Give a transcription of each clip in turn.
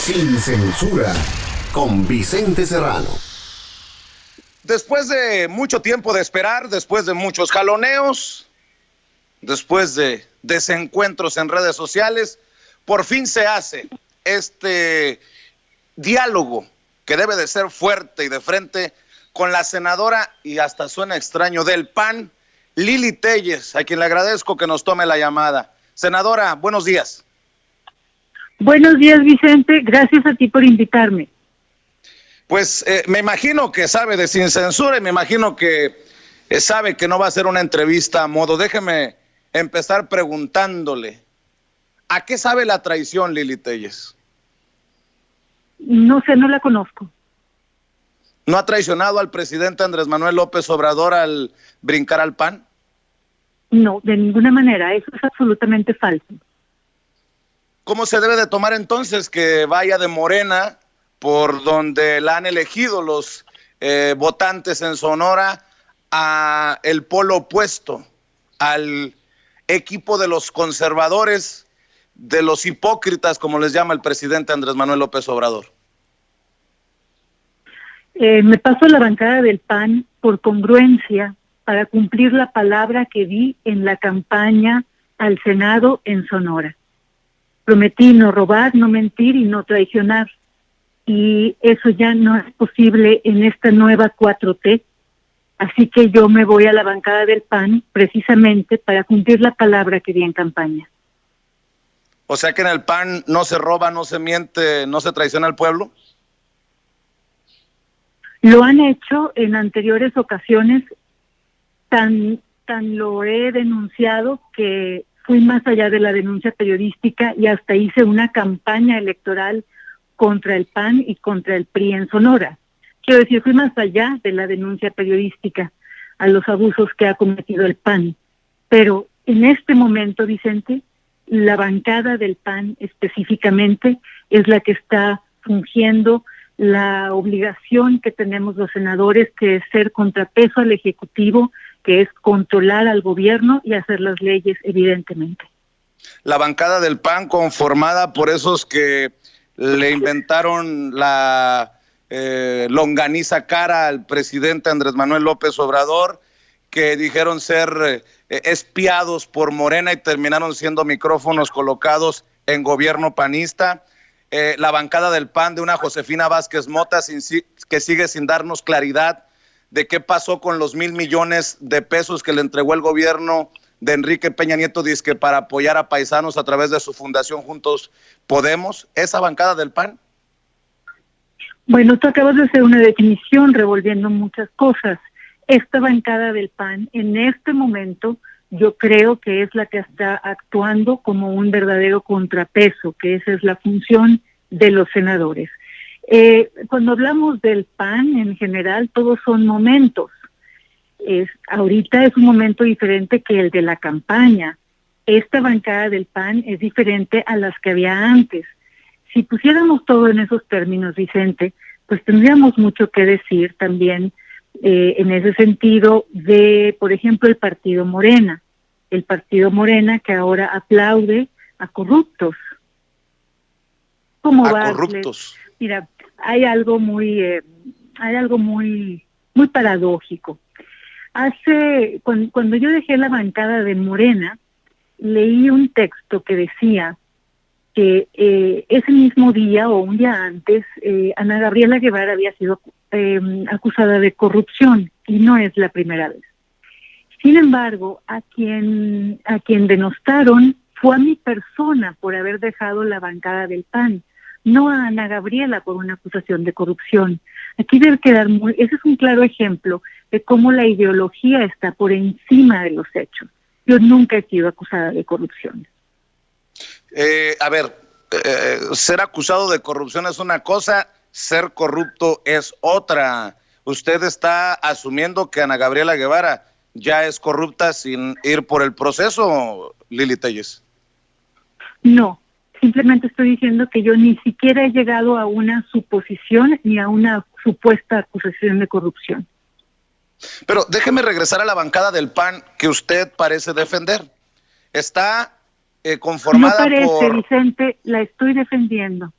Sin Censura, con Vicente Serrano. Después de mucho tiempo de esperar, después de muchos jaloneos, después de desencuentros en redes sociales, por fin se hace este diálogo que debe de ser fuerte y de frente con la senadora, y hasta suena extraño, del PAN, Lili Téllez, a quien le agradezco que nos tome la llamada. Senadora, buenos días. Buenos días, Vicente. Gracias a ti por invitarme. Pues me imagino que sabe de Sin Censura y me imagino que sabe que no va a ser una entrevista a modo. Déjeme empezar preguntándole, ¿a qué sabe la traición, Lili Téllez? No sé, no la conozco. ¿No ha traicionado al presidente Andrés Manuel López Obrador al brincar al PAN? No, de ninguna manera. Eso es absolutamente falso. ¿Cómo se debe de tomar entonces que vaya de Morena, por donde la han elegido los votantes en Sonora, a el polo opuesto, al equipo de los conservadores, de los hipócritas, como les llama el presidente Andrés Manuel López Obrador? Me paso a la bancada del PAN por congruencia para cumplir la palabra que di en la campaña al Senado en Sonora. Prometí no robar, no mentir y no traicionar. Y eso ya no es posible en esta nueva 4T. Así que yo me voy a la bancada del PAN precisamente para cumplir la palabra que di en campaña. O sea que en el PAN no se roba, no se miente, no se traiciona al pueblo. Lo han hecho en anteriores ocasiones, tan lo he denunciado que fui más allá de la denuncia periodística y hasta hice una campaña electoral contra el PAN y contra el PRI en Sonora. Quiero decir, fui más allá de la denuncia periodística a los abusos que ha cometido el PAN. Pero en este momento, Vicente, la bancada del PAN específicamente es la que está fungiendo la obligación que tenemos los senadores, que es ser contrapeso al Ejecutivo, que es controlar al gobierno y hacer las leyes, evidentemente. La bancada del PAN conformada por esos que le inventaron la longaniza cara al presidente Andrés Manuel López Obrador, que dijeron ser espiados por Morena y terminaron siendo micrófonos colocados en gobierno panista. La bancada del PAN de una Josefina Vázquez Mota que sigue sin darnos claridad de qué pasó con los 1,000 millones de pesos que le entregó el gobierno de Enrique Peña Nieto, dizque para apoyar a paisanos a través de su fundación Juntos Podemos. ¿Esa bancada del PAN? Bueno, tú acabas de hacer una definición revolviendo muchas cosas. Esta bancada del PAN en este momento yo creo que es la que está actuando como un verdadero contrapeso, que esa es la función de los senadores. Cuando hablamos del PAN en general, todos son momentos. Ahorita es un momento diferente que el de la campaña. Esta bancada del PAN es diferente a las que había antes. Si pusiéramos todo en esos términos, Vicente, pues tendríamos mucho que decir también en ese sentido de, por ejemplo, el Partido Morena. El Partido Morena que ahora aplaude a corruptos. ¿Cómo va? Corruptos. Mira, hay algo muy paradójico. Cuando yo dejé la bancada de Morena, leí un texto que decía que ese mismo día o un día antes, Ana Gabriela Guevara había sido acusada de corrupción y no es la primera vez. Sin embargo, a quien denostaron fue a mi persona por haber dejado la bancada del PAN, no a Ana Gabriela por una acusación de corrupción. Aquí debe quedar ese es un claro ejemplo de cómo la ideología está por encima de los hechos. Yo nunca he sido acusada de corrupción. Ser acusado de corrupción es una cosa, ser corrupto es otra. Usted está asumiendo que Ana Gabriela Guevara ya es corrupta sin ir por el proceso, Lili Téllez. No, simplemente estoy diciendo que yo ni siquiera he llegado a una suposición ni a una supuesta acusación de corrupción. Pero déjeme regresar a la bancada del PAN que usted parece defender. Está conformada no parece, por... Vicente, la estoy defendiendo.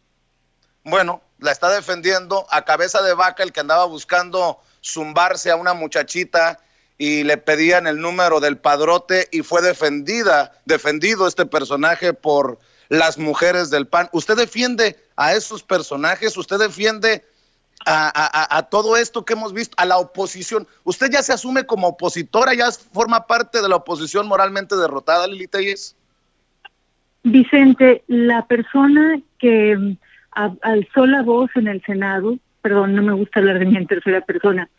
bueno, la está defendiendo a cabeza de vaca, el que andaba buscando zumbarse a una muchachita y le pedían el número del padrote, y fue defendido este personaje por las mujeres del PAN. ¿Usted defiende a esos personajes? ¿Usted defiende a todo esto que hemos visto, a la oposición? ¿Usted ya se asume como opositora, ya forma parte de la oposición moralmente derrotada, Lili Téllez? Vicente, la persona que alzó la voz en el Senado, perdón, no me gusta hablar de mí en tercera persona,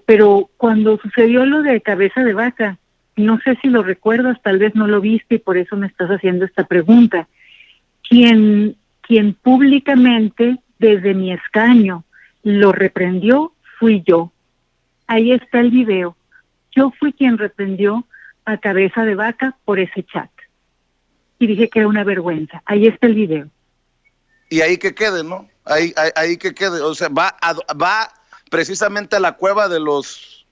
pero cuando sucedió lo de cabeza de vaca, no sé si lo recuerdas, tal vez no lo viste y por eso me estás haciendo esta pregunta. Quien públicamente, desde mi escaño, lo reprendió, fui yo. Ahí está el video. Yo fui quien reprendió a cabeza de vaca por ese chat. Y dije que era una vergüenza. Ahí está el video. Y ahí que quede, ¿no? Ahí que quede. O sea, va precisamente a la cueva de los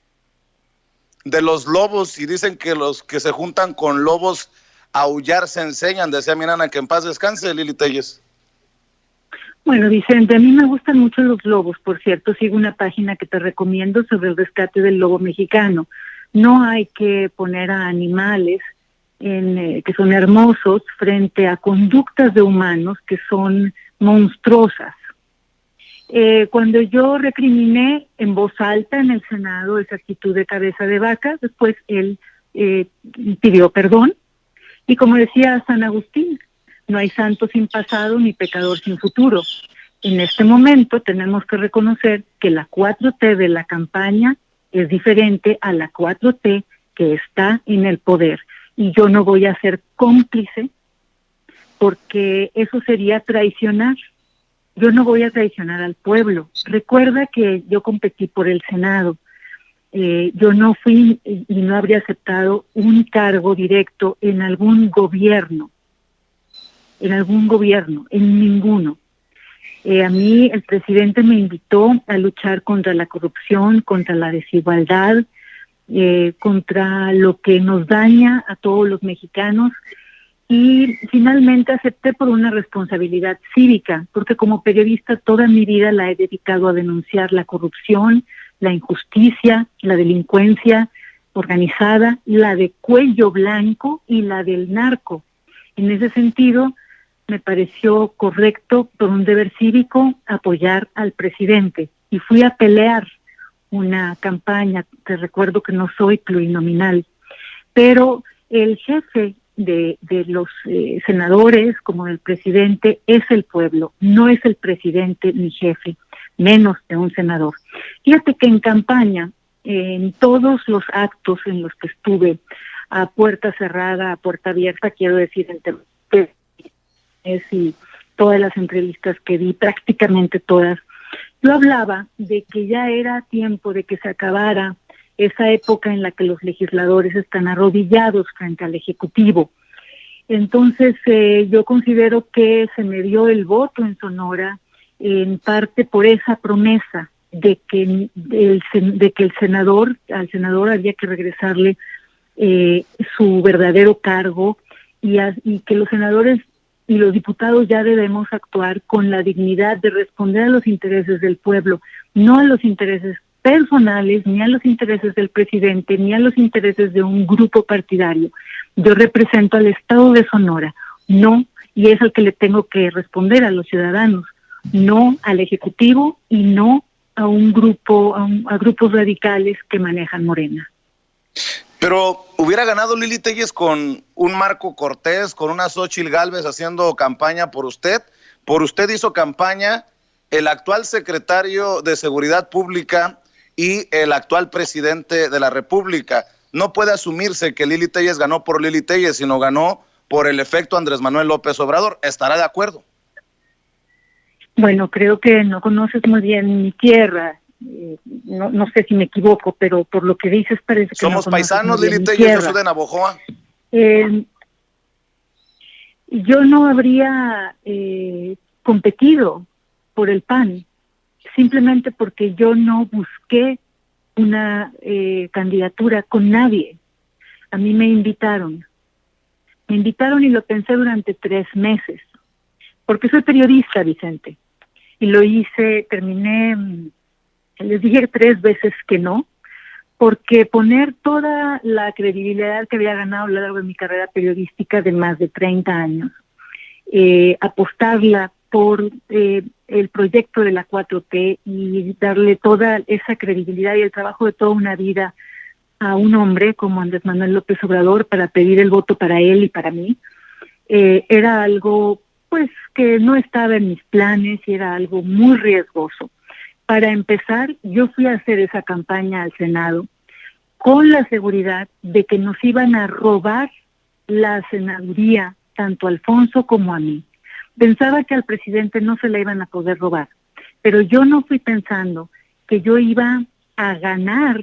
lobos, y dicen que los que se juntan con lobos a aullar se enseñan. Decía mi nana, que en paz descanse, Lili Téllez. Bueno, Vicente, a mí me gustan mucho los lobos. Por cierto, sigo una página que te recomiendo sobre el rescate del lobo mexicano. No hay que poner a animales que son hermosos frente a conductas de humanos que son monstruosas. Cuando yo recriminé en voz alta en el Senado esa actitud de cabeza de vaca, después él pidió perdón, y como decía San Agustín, no hay santo sin pasado ni pecador sin futuro. En este momento tenemos que reconocer que la 4T de la campaña es diferente a la 4T que está en el poder, y yo no voy a ser cómplice porque eso sería traicionar. Yo no voy a traicionar al pueblo. Recuerda que yo competí por el Senado. Yo no fui y no habría aceptado un cargo directo en algún gobierno, en ninguno. A mí el presidente me invitó a luchar contra la corrupción, contra la desigualdad, contra lo que nos daña a todos los mexicanos, y finalmente acepté por una responsabilidad cívica, porque como periodista toda mi vida la he dedicado a denunciar la corrupción, la injusticia, la delincuencia organizada, la de cuello blanco y la del narco. En ese sentido, me pareció correcto, por un deber cívico, apoyar al presidente, y fui a pelear una campaña. Te recuerdo que no soy plurinominal, pero el jefe de los senadores, como el presidente, es el pueblo, no es el presidente ni jefe, menos de un senador. Fíjate que en campaña, en todos los actos en los que estuve, a puerta cerrada, a puerta abierta, quiero decir, y todas las entrevistas que di, prácticamente todas, yo hablaba de que ya era tiempo de que se acabara esa época en la que los legisladores están arrodillados frente al Ejecutivo. Entonces, yo considero que se me dio el voto en Sonora en parte por esa promesa de que al senador había que regresarle su verdadero cargo, y que los senadores y los diputados ya debemos actuar con la dignidad de responder a los intereses del pueblo, no a los intereses personales, ni a los intereses del presidente, ni a los intereses de un grupo partidario. Yo represento al Estado de Sonora, no, y es al que le tengo que responder a los ciudadanos, no al Ejecutivo y no a un grupo, a grupos radicales que manejan Morena. Pero hubiera ganado Lili Téllez con un Marco Cortés, con una Xóchitl Gálvez haciendo campaña por usted. Por usted hizo campaña el actual secretario de Seguridad Pública y el actual presidente de la República. No puede asumirse que Lili Téllez ganó por Lili Téllez, sino ganó por el efecto Andrés Manuel López Obrador. ¿Estará de acuerdo? Bueno, creo que no conoces muy bien mi tierra. No sé si me equivoco, pero por lo que dices parece que somos no paisanos, Lili Téllez. Yo soy de Navojoa. Yo no habría competido por el PAN, simplemente porque yo no busqué una candidatura con nadie. A mí me invitaron y lo pensé durante 3 meses. porque soy periodista, Vicente, y lo hice, les dije 3 veces que no, porque poner toda la credibilidad que había ganado a lo largo de mi carrera periodística de más de 30 años, apostarla por el proyecto de la 4T y darle toda esa credibilidad y el trabajo de toda una vida a un hombre como Andrés Manuel López Obrador para pedir el voto para él y para mí, era algo pues que no estaba en mis planes y era algo muy riesgoso. Para empezar, yo fui a hacer esa campaña al Senado con la seguridad de que nos iban a robar la senaduría, tanto a Alfonso como a mí. Pensaba que al presidente no se la iban a poder robar, pero yo no fui pensando que yo iba a ganar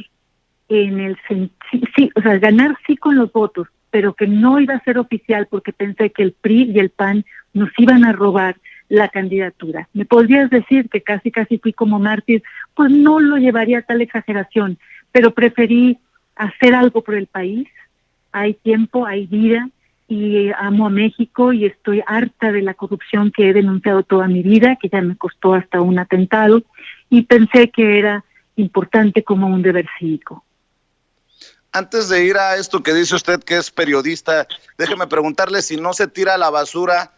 ganar sí con los votos, pero que no iba a ser oficial porque pensé que el PRI y el PAN nos iban a robar la candidatura. Me podrías decir que casi fui como mártir, pues no lo llevaría a tal exageración, pero preferí hacer algo por el país. Hay tiempo, hay vida, y amo a México y estoy harta de la corrupción que he denunciado toda mi vida, que ya me costó hasta un atentado, y pensé que era importante como un deber cívico. Antes de ir a esto que dice usted que es periodista, déjeme preguntarle si no se tira a la basura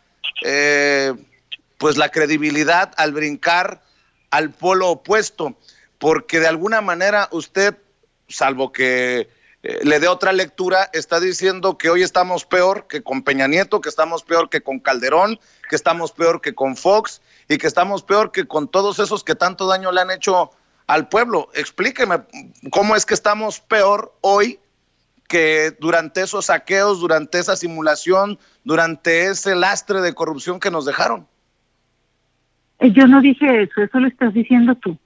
pues la credibilidad al brincar al polo opuesto, porque de alguna manera usted, salvo que le dé otra lectura, está diciendo que hoy estamos peor que con Peña Nieto, que estamos peor que con Calderón, que estamos peor que con Fox y que estamos peor que con todos esos que tanto daño le han hecho al pueblo. Explíqueme cómo es que estamos peor hoy que durante esos saqueos, durante esa simulación, durante ese lastre de corrupción que nos dejaron. Yo no dije eso lo estás diciendo tú.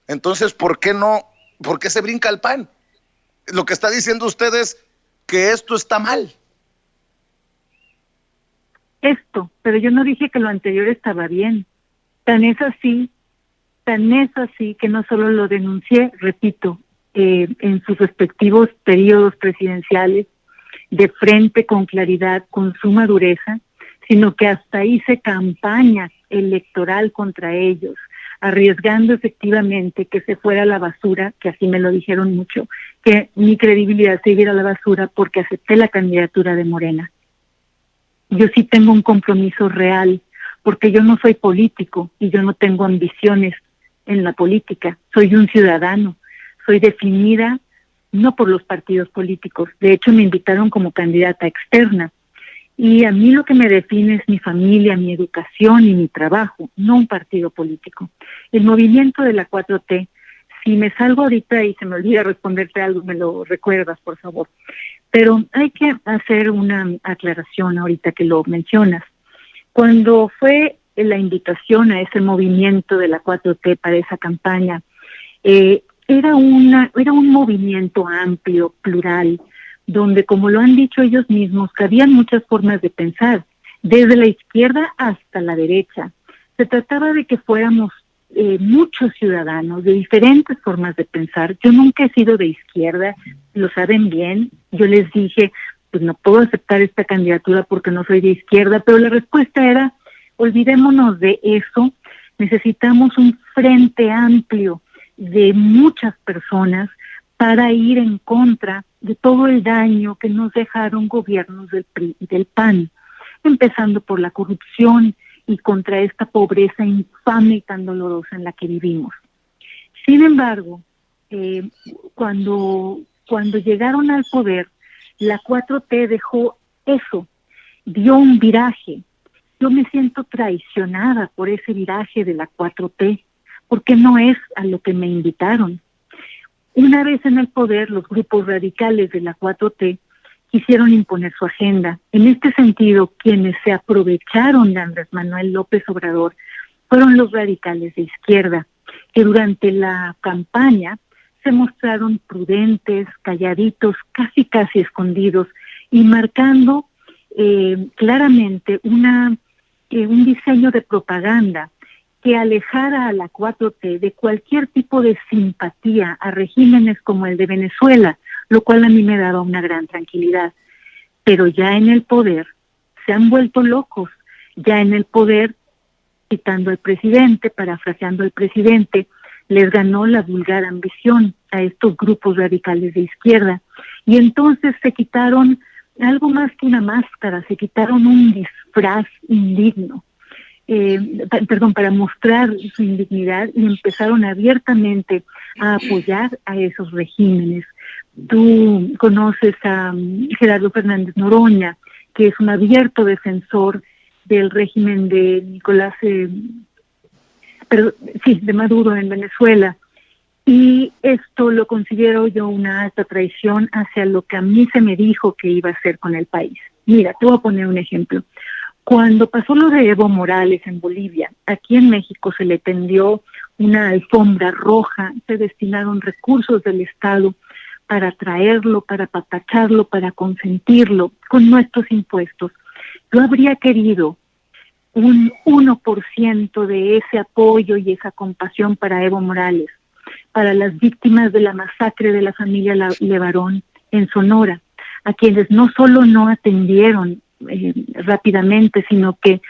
Entonces, ¿por qué se brinca el PAN? Lo que está diciendo usted es que esto está mal. Pero yo no dije que lo anterior estaba bien. Tan es así que no solo lo denuncié, repito, en sus respectivos periodos presidenciales, de frente, con claridad, con suma dureza, sino que hasta hice campaña electoral contra ellos, arriesgando efectivamente que se fuera a la basura, que así me lo dijeron mucho, que mi credibilidad se iba a la basura porque acepté la candidatura de Morena. Yo sí tengo un compromiso real, porque yo no soy político y yo no tengo ambiciones en la política, soy un ciudadano, soy definida no por los partidos políticos, de hecho me invitaron como candidata externa, y a mí lo que me define es mi familia, mi educación y mi trabajo, no un partido político. El movimiento de la 4T, si me salgo ahorita y se me olvida responderte algo, me lo recuerdas, por favor. Pero hay que hacer una aclaración ahorita que lo mencionas. Cuando fue la invitación a ese movimiento de la 4T para esa campaña, era un movimiento amplio, plural, donde, como lo han dicho ellos mismos, había muchas formas de pensar, desde la izquierda hasta la derecha. Se trataba de que fuéramos muchos ciudadanos de diferentes formas de pensar. Yo nunca he sido de izquierda, lo saben bien. Yo les dije, pues no puedo aceptar esta candidatura porque no soy de izquierda, pero la respuesta era, olvidémonos de eso, necesitamos un frente amplio de muchas personas para ir en contra de todo el daño que nos dejaron gobiernos del PRI y del PAN, empezando por la corrupción y contra esta pobreza infame y tan dolorosa en la que vivimos. Sin embargo, cuando llegaron al poder, la 4T dejó eso, dio un viraje. Yo me siento traicionada por ese viraje de la 4T, porque no es a lo que me invitaron. Una vez en el poder, los grupos radicales de la 4T quisieron imponer su agenda. En este sentido, quienes se aprovecharon de Andrés Manuel López Obrador fueron los radicales de izquierda, que durante la campaña se mostraron prudentes, calladitos, casi escondidos, y marcando claramente un diseño de propaganda que alejara a la 4T de cualquier tipo de simpatía a regímenes como el de Venezuela, lo cual a mí me daba una gran tranquilidad. Pero ya en el poder se han vuelto locos Ya en el poder, citando al presidente, parafraseando al presidente, les ganó la vulgar ambición a estos grupos radicales de izquierda. Y entonces se quitaron algo más que una máscara, se quitaron un disfraz indigno, para mostrar su indignidad, y empezaron abiertamente a apoyar a esos regímenes. Tú conoces a Gerardo Fernández Noroña, que es un abierto defensor del régimen de de Maduro en Venezuela, y esto lo considero yo una alta traición hacia lo que a mí se me dijo que iba a hacer con el país. Mira, te voy a poner un ejemplo. Cuando pasó lo de Evo Morales en Bolivia, aquí en México se le tendió una alfombra roja, se destinaron recursos del Estado para traerlo, para papacharlo, para consentirlo con nuestros impuestos. Yo habría querido un 1% de ese apoyo y esa compasión para Evo Morales, para las víctimas de la masacre de la familia Levarón en Sonora, a quienes no solo no atendieron rápidamente, sino que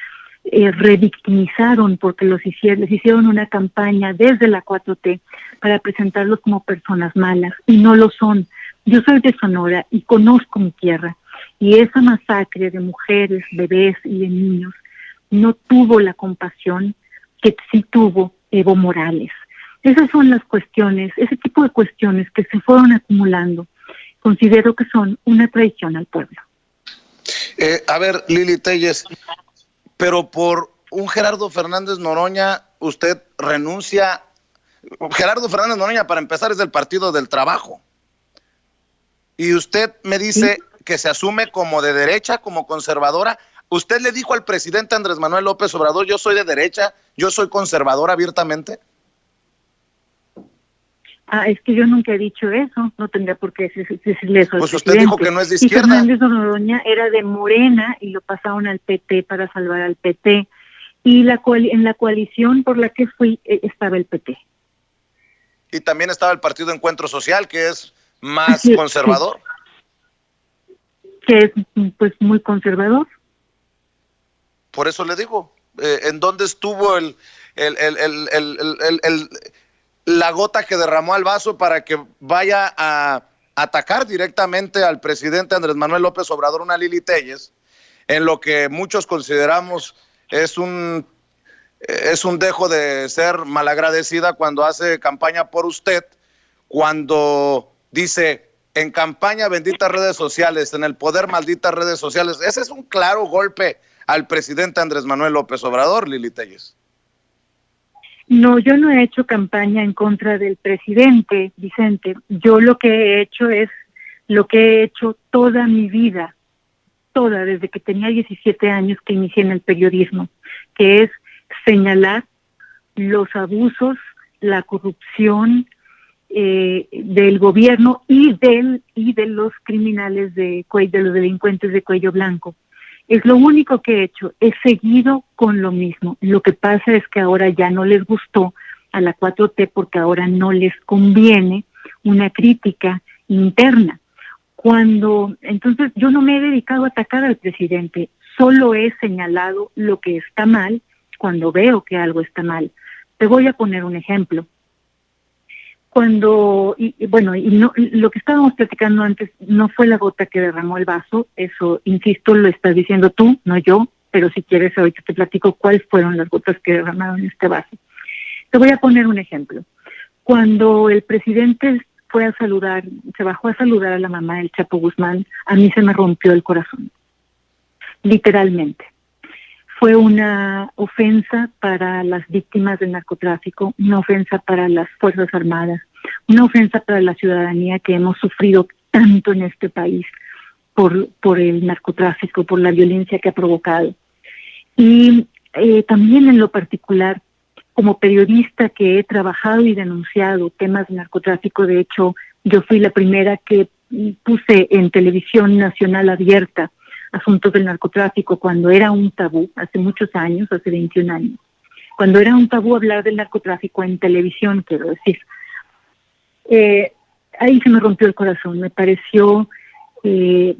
revictimizaron, porque les hicieron una campaña desde la 4T para presentarlos como personas malas, y no lo son. Yo soy de Sonora y conozco mi tierra, y esa masacre de mujeres, bebés y de niños no tuvo la compasión que sí tuvo Evo Morales. Esas son las cuestiones, ese tipo de cuestiones que se fueron acumulando, considero que son una traición al pueblo. A ver, Lili Telles, pero por un Gerardo Fernández Noroña, usted renuncia. Gerardo Fernández Noroña, para empezar, es del Partido del Trabajo. Y usted me dice que se asume como de derecha, como conservadora. ¿Usted le dijo al presidente Andrés Manuel López Obrador, yo soy de derecha, yo soy conservadora abiertamente? Es que yo nunca he dicho eso, no tendría por qué decirle eso al Pues usted presidente. dijo que no es de izquierda. Y Fernández Noroña era de Morena y lo pasaron al PT para salvar al PT. Y en la coalición por la que fui estaba el PT. Y también estaba el Partido Encuentro Social, que es más conservador. Sí. Que es pues muy conservador. Por eso le digo, ¿en dónde estuvo la gota que derramó al vaso para que vaya a atacar directamente al presidente Andrés Manuel López Obrador, una Lili Telles, en lo que muchos consideramos es un dejo de ser malagradecida cuando hace campaña por usted, cuando dice en campaña benditas redes sociales, en el poder malditas redes sociales? Ese es un claro golpe al presidente Andrés Manuel López Obrador, Lili Telles. No, yo no he hecho campaña en contra del presidente, Vicente. Yo lo que he hecho es lo que he hecho toda mi vida, desde que tenía 17 años que inicié en el periodismo, que es señalar los abusos, la corrupción del gobierno y de los criminales de los delincuentes de cuello blanco. Es lo único que he hecho, he seguido con lo mismo. Lo que pasa es que ahora ya no les gustó a la 4T porque ahora no les conviene una crítica interna. Entonces yo no me he dedicado a atacar al presidente, solo he señalado lo que está mal cuando veo que algo está mal. Te voy a poner un ejemplo. Lo que estábamos platicando antes no fue la gota que derramó el vaso, eso, insisto, lo estás diciendo tú, no yo, pero si quieres ahorita te platico cuáles fueron las gotas que derramaron este vaso. Te voy a poner un ejemplo. Cuando el presidente se bajó a saludar a la mamá del Chapo Guzmán, a mí se me rompió el corazón, literalmente. Fue una ofensa para las víctimas del narcotráfico, una ofensa para las Fuerzas Armadas, una ofensa para la ciudadanía que hemos sufrido tanto en este país por el narcotráfico, por la violencia que ha provocado. Y también en lo particular, como periodista que he trabajado y denunciado temas de narcotráfico, de hecho, yo fui la primera que puse en televisión nacional abierta asuntos del narcotráfico cuando era un tabú, hace muchos años, hace 21 años, cuando era un tabú hablar del narcotráfico en televisión, quiero decir. Ahí se me rompió el corazón, me pareció que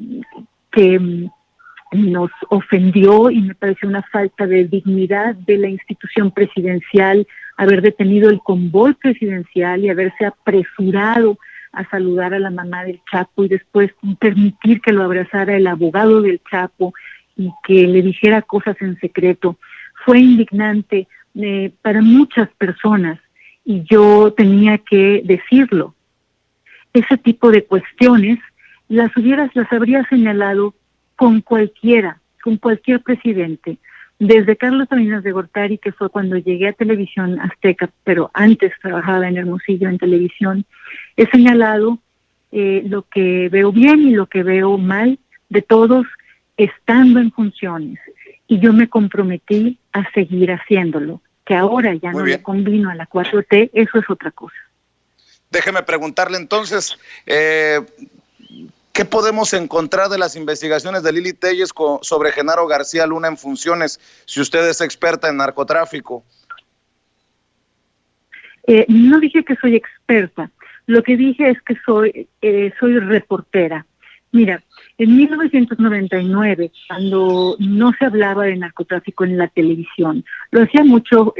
nos ofendió y me pareció una falta de dignidad de la institución presidencial haber detenido el convoy presidencial y haberse apresurado a saludar a la mamá del Chapo y después permitir que lo abrazara el abogado del Chapo y que le dijera cosas en secreto. Fue indignante para muchas personas y yo tenía que decirlo. Ese tipo de cuestiones las habría señalado con cualquier presidente, desde Carlos Salinas de Gortari, que fue cuando llegué a Televisión Azteca, pero antes trabajaba en Hermosillo en televisión. He señalado lo que veo bien y lo que veo mal de todos estando en funciones, y yo me comprometí a seguir haciéndolo. Que ahora ya Muy no bien. le combino a la 4T, eso es otra cosa. Déjeme preguntarle entonces, ¿qué podemos encontrar de las investigaciones de Lili Téllez sobre Genaro García Luna en funciones, si usted es experta en narcotráfico? No dije que soy experta, lo que dije es que soy reportera. Mira, en 1999, cuando no se hablaba de narcotráfico en la televisión, lo hacía mucho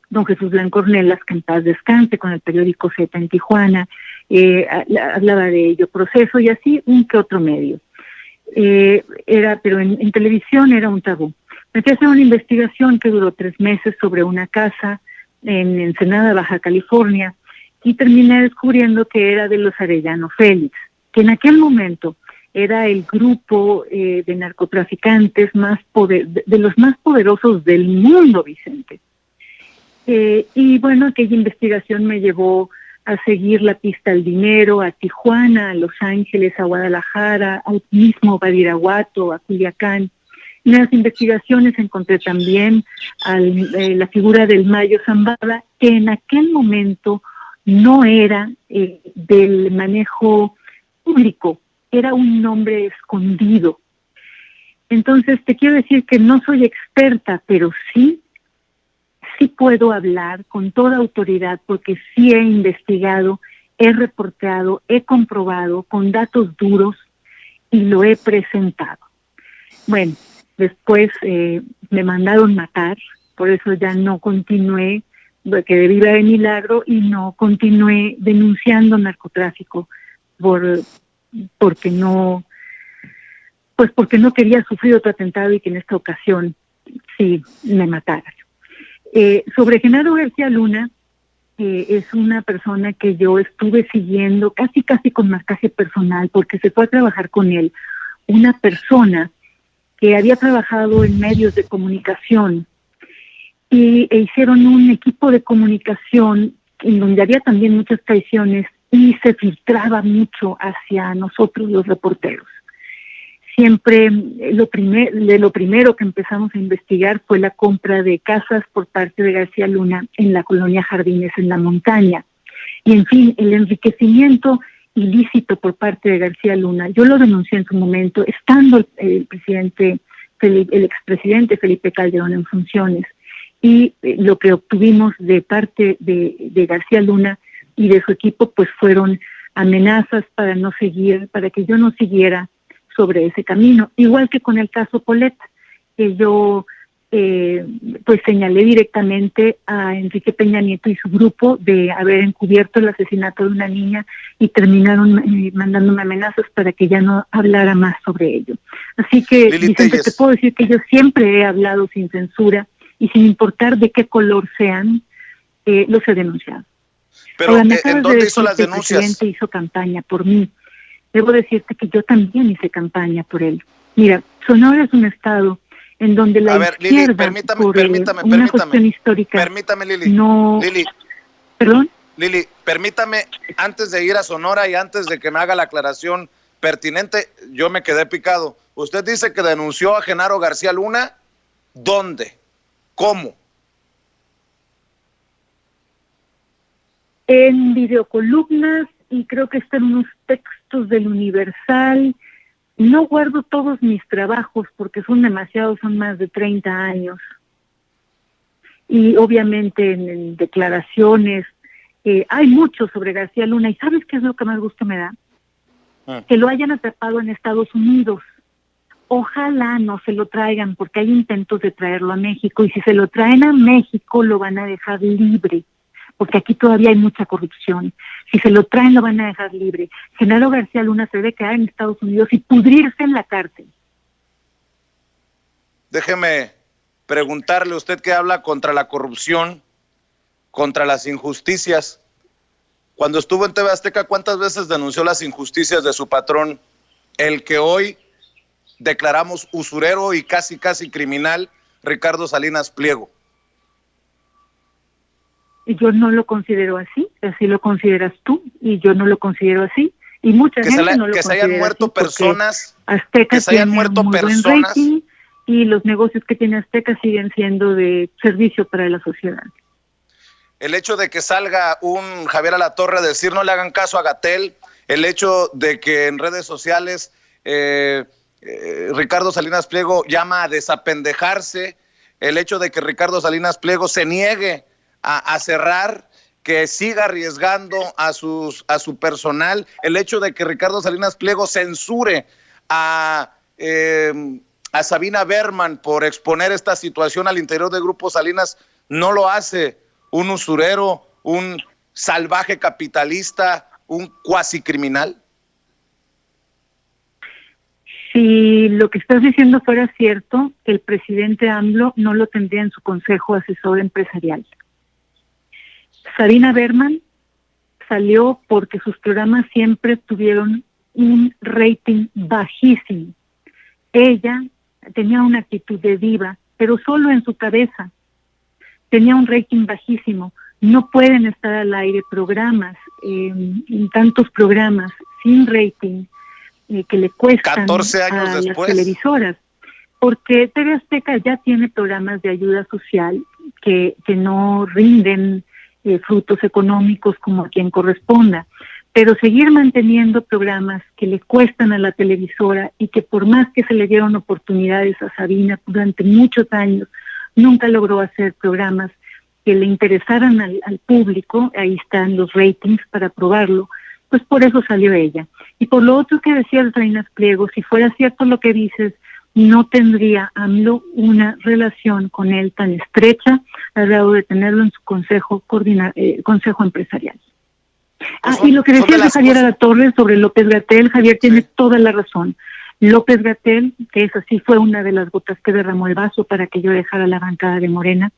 don Jesús Blanco Ornelas, que en paz descanse, con el periódico Z en Tijuana, hablaba de ello, Proceso y así un que otro medio. Pero en televisión era un tabú. Me fui a hacer una investigación que duró 3 meses sobre una casa en Ensenada, Baja California, y terminé descubriendo que era de los Arellano Félix, que en aquel momento era el grupo de narcotraficantes de los más poderosos del mundo, Vicente. Y bueno, aquella investigación me llevó a seguir la pista al dinero, a Tijuana, a Los Ángeles, a Guadalajara, al mismo Badiraguato, a Culiacán. En las investigaciones encontré también la figura del Mayo Zambada, que en aquel momento no era del manejo público, era un nombre escondido. Entonces te quiero decir que no soy experta, pero sí puedo hablar con toda autoridad porque sí he investigado, he reportado, he comprobado con datos duros y lo he presentado. Bueno, después me mandaron matar, por eso ya no continué, quedé viva de milagro y no continué denunciando narcotráfico porque no quería sufrir otro atentado y que en esta ocasión sí me mataran. Sobre Genaro García Luna, es una persona que yo estuve siguiendo casi con marcaje personal porque se fue a trabajar con él una persona que había trabajado en medios de comunicación e hicieron un equipo de comunicación en donde había también muchas traiciones y se filtraba mucho hacia nosotros los reporteros. Siempre lo primero que empezamos a investigar fue la compra de casas por parte de García Luna en la colonia Jardines en la montaña. Y en fin, el enriquecimiento ilícito por parte de García Luna, yo lo denuncié en su momento, estando el expresidente Felipe Calderón en funciones. Y lo que obtuvimos de parte de García Luna y de su equipo, pues fueron amenazas para que yo no siguiera sobre ese camino, igual que con el caso Polet, que yo pues señalé directamente a Enrique Peña Nieto y su grupo de haber encubierto el asesinato de una niña y terminaron mandándome amenazas para que ya no hablara más sobre ello. Así que, Lili Vicente, Téllez, te puedo decir que yo siempre he hablado sin censura y sin importar de qué color sean, los he denunciado. pero Ahora, me ¿en acabas de dónde decir hizo las que el denuncias? presidente hizo campaña por mí. Debo decirte que yo también hice campaña por él. Mira, Sonora es un estado en donde la izquierda, Lili, por una cuestión histórica, permítame, Lili. no... Lili, ¿Perdón? Lili, permítame, antes de ir a Sonora y antes de que me haga la aclaración pertinente, yo me quedé picado. Usted dice que denunció a Genaro García Luna. ¿Dónde? ¿Cómo? En videocolumnas y creo que están unos textos del Universal. No guardo todos mis trabajos porque son demasiados, son más de 30 años. Y obviamente en declaraciones, hay mucho sobre García Luna. ¿Y sabes qué es lo que más gusto me da? Que lo hayan atrapado en Estados Unidos, ojalá no se lo traigan, porque hay intentos de traerlo a México, y si se lo traen a México lo van a dejar libre, porque aquí todavía hay mucha corrupción. Si se lo traen lo van a dejar libre. Genaro García Luna se debe quedar en Estados Unidos y pudrirse en la cárcel. Déjeme preguntarle, usted que habla contra la corrupción, contra las injusticias. Cuando estuvo en TV Azteca, ¿cuántas veces denunció las injusticias de su patrón, el que hoy declaramos usurero y casi criminal, Ricardo Salinas Pliego? Yo no lo considero así lo consideras tú, y yo no lo considero así, y mucha gente no lo considera así. Que se hayan muerto personas, Azteca que se hayan muerto personas, y los negocios que tiene Azteca siguen siendo de servicio para la sociedad. El hecho de que salga un Javier Alatorre a decir no le hagan caso a Gatell, el hecho de que en redes sociales Ricardo Salinas Pliego llama a desapendejarse, el hecho de que Ricardo Salinas Pliego se niegue a cerrar, que siga arriesgando a su personal, el hecho de que Ricardo Salinas Pliego censure a Sabina Berman por exponer esta situación al interior del Grupo Salinas, no lo hace un usurero, un salvaje capitalista, un cuasi criminal. Si lo que estás diciendo fuera cierto, el presidente AMLO no lo tendría en su consejo asesor empresarial. Sabina Berman salió porque sus programas siempre tuvieron un rating bajísimo. Ella tenía una actitud de diva, pero solo en su cabeza. Tenía un rating bajísimo. No pueden estar al aire programas, tantos programas sin rating, que le cuestan 14 años a después. las televisoras, porque TV Azteca ya tiene programas de ayuda social que no rinden frutos económicos como a quien corresponda, pero seguir manteniendo programas que le cuestan a la televisora, y que por más que se le dieron oportunidades a Sabina durante muchos años, nunca logró hacer programas que le interesaran al público. Ahí están los ratings para probarlo, pues por eso salió ella. Y por lo otro que decía Salinas Pliego, si fuera cierto lo que dices, no tendría AMLO una relación con él tan estrecha al grado de tenerlo en su consejo empresarial. Y lo que decía de Javier Alatorre sobre López-Gatell, Javier tiene toda la razón. López-Gatell, que es así, fue una de las gotas que derramó el vaso para que yo dejara la bancada de Morena,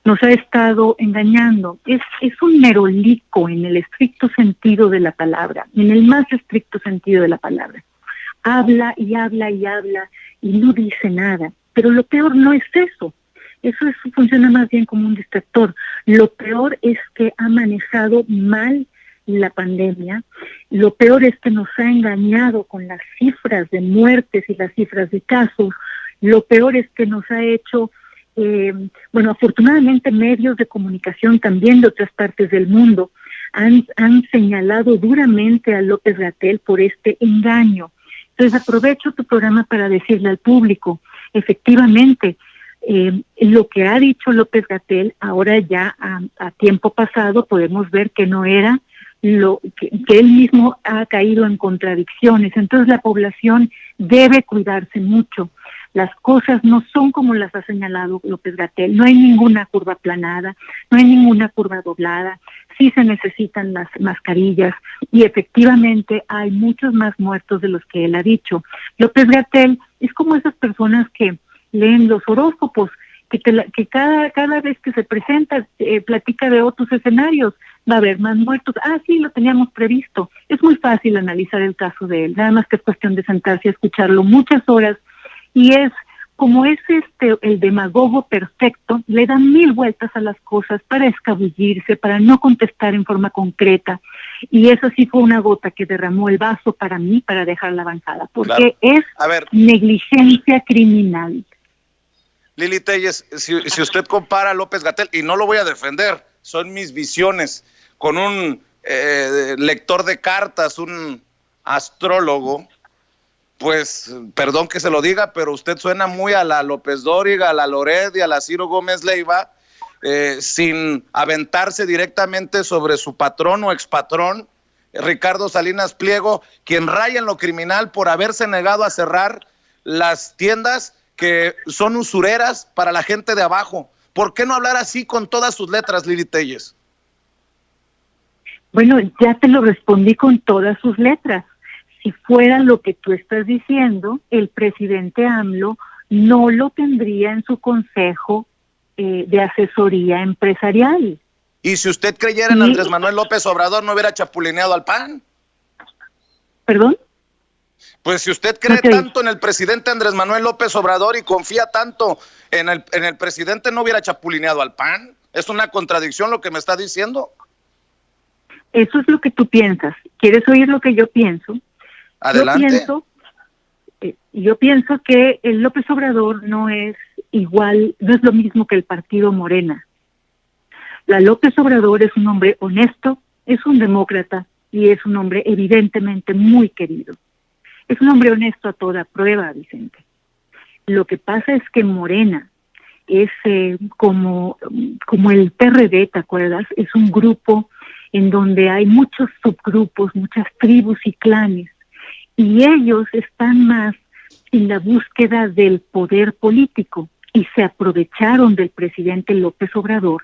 nos ha estado engañando. Es un merolico en el estricto sentido de la palabra, en el más estricto sentido de la palabra. Habla y habla y habla y no dice nada. Pero lo peor no es eso. Eso funciona más bien como un distractor. Lo peor es que ha manejado mal la pandemia. Lo peor es que nos ha engañado con las cifras de muertes y las cifras de casos. Lo peor es que nos ha hecho, afortunadamente medios de comunicación también de otras partes del mundo han señalado duramente a López-Gatell por este engaño. Entonces aprovecho tu programa para decirle al público, efectivamente, lo que ha dicho López-Gatell, ahora ya a tiempo pasado podemos ver que no era lo que él mismo ha caído en contradicciones. Entonces la población debe cuidarse mucho. Las cosas no son como las ha señalado López-Gatell. No hay ninguna curva aplanada, no hay ninguna curva doblada. Sí se necesitan las mascarillas, y efectivamente hay muchos más muertos de los que él ha dicho. López-Gatell es como esas personas que leen los horóscopos, que cada vez que se presenta platica de otros escenarios. Va a haber más muertos. Sí, lo teníamos previsto. Es muy fácil analizar el caso de él, nada más que es cuestión de sentarse a escucharlo muchas horas, y es como es el demagogo perfecto, le da 1000 vueltas a las cosas para escabullirse, para no contestar en forma concreta, y eso sí fue una gota que derramó el vaso para mí, para dejar la bancada, porque es negligencia criminal. Lili Telles, si usted compara a López-Gatell, y no lo voy a defender, son mis visiones, con un lector de cartas, un astrólogo, pues, perdón que se lo diga, pero usted suena muy a la López Dóriga, a la Loret y a la Ciro Gómez Leiva, sin aventarse directamente sobre su patrón o expatrón, Ricardo Salinas Pliego, quien raya en lo criminal por haberse negado a cerrar las tiendas que son usureras para la gente de abajo. ¿Por qué no hablar así con todas sus letras, Lili Téllez? Bueno, ya te lo respondí con todas sus letras. Si fuera lo que tú estás diciendo, el presidente AMLO no lo tendría en su consejo de asesoría empresarial. Y si usted creyera en Andrés Manuel López Obrador, ¿no hubiera chapulineado al PAN? ¿Perdón? Pues si usted cree tanto en el presidente Andrés Manuel López Obrador y confía tanto en el presidente, ¿no hubiera chapulineado al PAN? ¿Es una contradicción lo que me está diciendo? Eso es lo que tú piensas. ¿Quieres oír lo que yo pienso? Adelante. Yo pienso que el López Obrador no es igual, no es lo mismo que el partido Morena. La López Obrador es un hombre honesto, es un demócrata y es un hombre evidentemente muy querido. Es un hombre honesto a toda prueba, Vicente. Lo que pasa es que Morena es como el PRD, ¿te acuerdas? Es un grupo en donde hay muchos subgrupos, muchas tribus y clanes, y ellos están más en la búsqueda del poder político y se aprovecharon del presidente López Obrador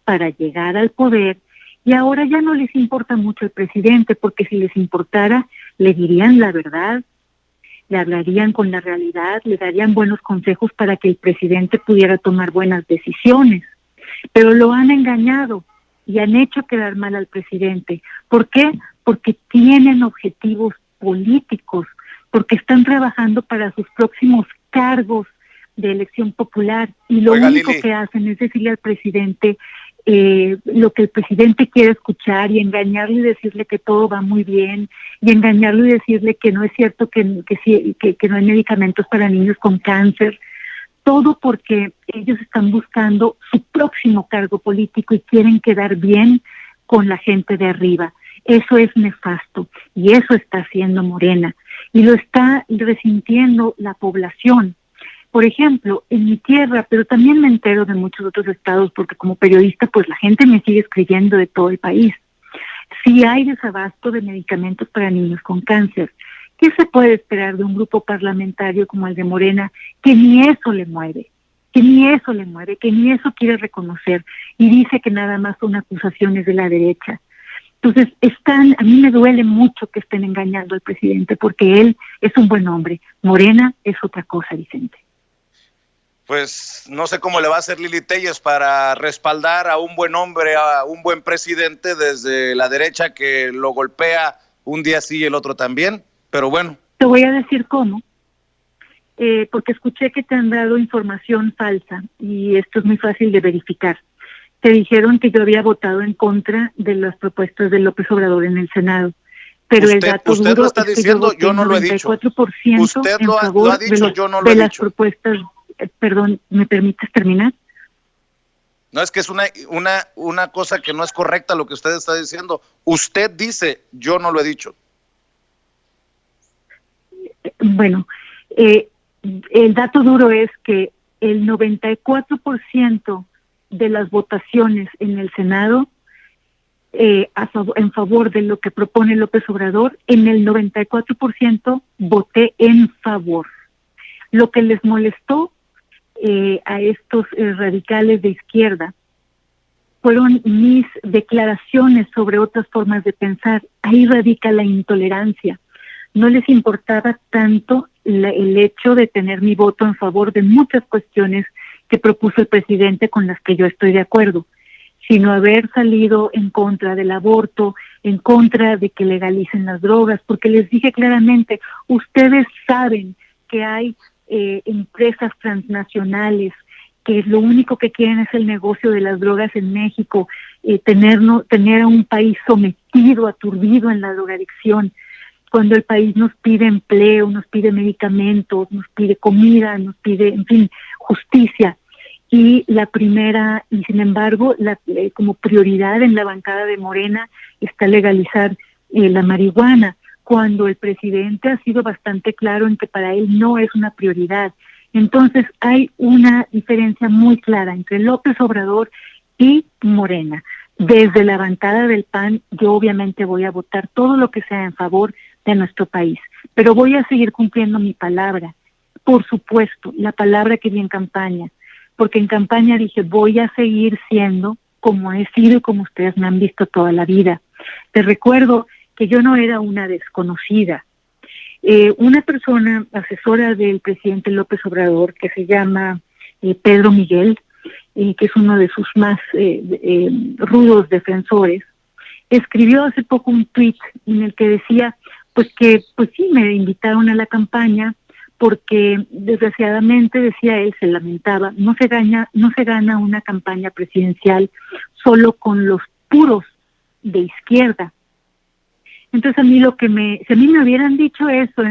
para llegar al poder, y ahora ya no les importa mucho el presidente, porque si les importara, le dirían la verdad, le hablarían con la realidad, le darían buenos consejos para que el presidente pudiera tomar buenas decisiones, pero lo han engañado y han hecho quedar mal al presidente. ¿Por qué? Porque tienen objetivos políticos, porque están trabajando para sus próximos cargos de elección popular, y lo único que hacen es decirle al presidente lo que el presidente quiere escuchar, y engañarlo y decirle que todo va muy bien, y engañarlo y decirle que no es cierto que no hay medicamentos para niños con cáncer. Todo porque ellos están buscando su próximo cargo político y quieren quedar bien con la gente de arriba. Eso es nefasto y eso está haciendo Morena, y lo está resintiendo la población. Por ejemplo, en mi tierra, pero también me entero de muchos otros estados, porque como periodista, pues la gente me sigue escribiendo de todo el país. Si hay desabasto de medicamentos para niños con cáncer, ¿qué se puede esperar de un grupo parlamentario como el de Morena, que ni eso le mueve, que ni eso quiere reconocer, y dice que nada más son acusaciones de la derecha? Entonces, a mí me duele mucho que estén engañando al presidente, porque él es un buen hombre. Morena es otra cosa, Vicente. Pues no sé cómo le va a hacer Lili Téllez para respaldar a un buen hombre, a un buen presidente desde la derecha, que lo golpea un día sí y el otro también, pero bueno. Te voy a decir cómo, porque escuché que te han dado información falsa, y esto es muy fácil de verificar. Te dijeron que yo había votado en contra de las propuestas de López Obrador en el Senado. Pero el dato usted duro lo está diciendo, yo no lo he dicho. Usted lo ha dicho, yo no lo he dicho. De las propuestas, perdón, ¿me permites terminar? No, es que es una cosa que no es correcta lo que usted está diciendo. Usted dice, yo no lo he dicho. Bueno, el dato duro es que el 94% de las votaciones en el Senado en favor de lo que propone López Obrador, en el 94% voté en favor. Lo que les molestó a estos radicales de izquierda fueron mis declaraciones sobre otras formas de pensar. Ahí radica la intolerancia. No les importaba tanto el hecho de tener mi voto en favor de muchas cuestiones que propuso el presidente, con las que yo estoy de acuerdo, sino haber salido en contra del aborto, en contra de que legalicen las drogas, porque les dije claramente, ustedes saben que hay empresas transnacionales que lo único que quieren es el negocio de las drogas en México, tener a un país sometido, aturdido en la drogadicción, cuando el país nos pide empleo, nos pide medicamentos, nos pide comida, nos pide, en fin, justicia. Y sin embargo, como prioridad en la bancada de Morena está legalizar la marihuana, cuando el presidente ha sido bastante claro en que para él no es una prioridad. Entonces hay una diferencia muy clara entre López Obrador y Morena. Desde la bancada del PAN, yo obviamente voy a votar todo lo que sea en favor de nuestro país, pero voy a seguir cumpliendo mi palabra. por supuesto, la palabra que di en campaña, porque en campaña dije, voy a seguir siendo como he sido y como ustedes me han visto toda la vida. Te recuerdo que yo no era una desconocida. Una persona asesora del presidente López Obrador, que se llama Pedro Miguel, que es uno de sus más rudos defensores, escribió hace poco un tuit en el que decía pues sí, me invitaron a la campaña porque desgraciadamente, decía él, se lamentaba, no se gana una campaña presidencial solo con los puros de izquierda. Entonces a mí si a mí me hubieran dicho eso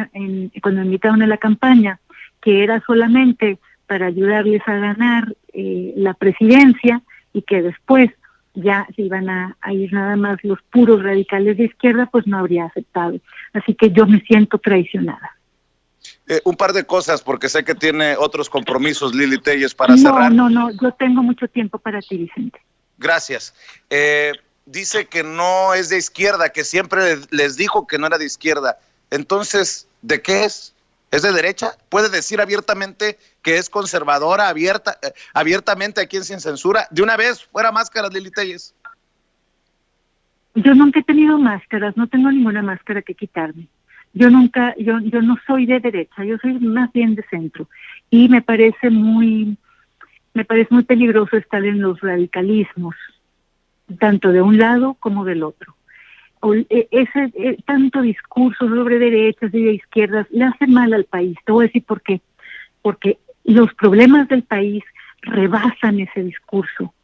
cuando me invitaron a la campaña, que era solamente para ayudarles a ganar la presidencia y que después ya se iban a ir nada más los puros radicales de izquierda, pues no habría aceptado. Así que yo me siento traicionada. Un par de cosas, porque sé que tiene otros compromisos, Lili Téllez, para cerrar. No, yo tengo mucho tiempo para ti, Vicente. Gracias. Dice que no es de izquierda, que siempre les dijo que no era de izquierda. Entonces, ¿de qué es? ¿Es de derecha? ¿Puede decir abiertamente que es conservadora, abiertamente aquí en Sin Censura? De una vez, fuera máscaras, Lili Téllez. Yo nunca he tenido máscaras, no tengo ninguna máscara que quitarme. Yo no soy de derecha, yo soy más bien de centro. Y me parece muy peligroso estar en los radicalismos, tanto de un lado como del otro. Tanto discurso sobre derechas y de izquierdas le hace mal al país. Te voy a decir por qué. Porque los problemas del país rebasan ese discurso.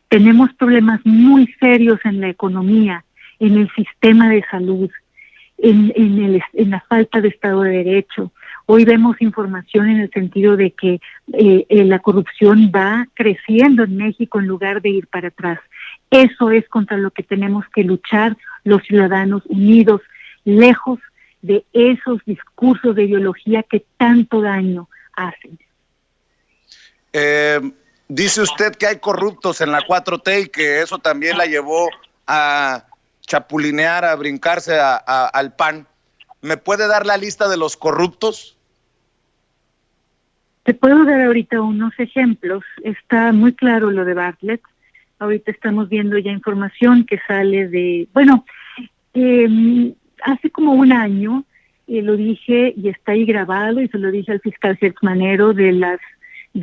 Tenemos problemas muy serios en la economía, en el sistema de salud, en la falta de Estado de Derecho. Hoy vemos información en el sentido de que la corrupción va creciendo en México en lugar de ir para atrás. Eso es contra lo que tenemos que luchar los ciudadanos unidos, lejos de esos discursos de ideología que tanto daño hacen. Dice usted que hay corruptos en la 4T y que eso también la llevó a chapulinear, a brincarse al PAN. ¿Me puede dar la lista de los corruptos? Te puedo dar ahorita unos ejemplos. Está muy claro lo de Bartlett. Ahorita estamos viendo ya información que sale de... hace como un año lo dije y está ahí grabado y se lo dije al fiscal Sergio Manero de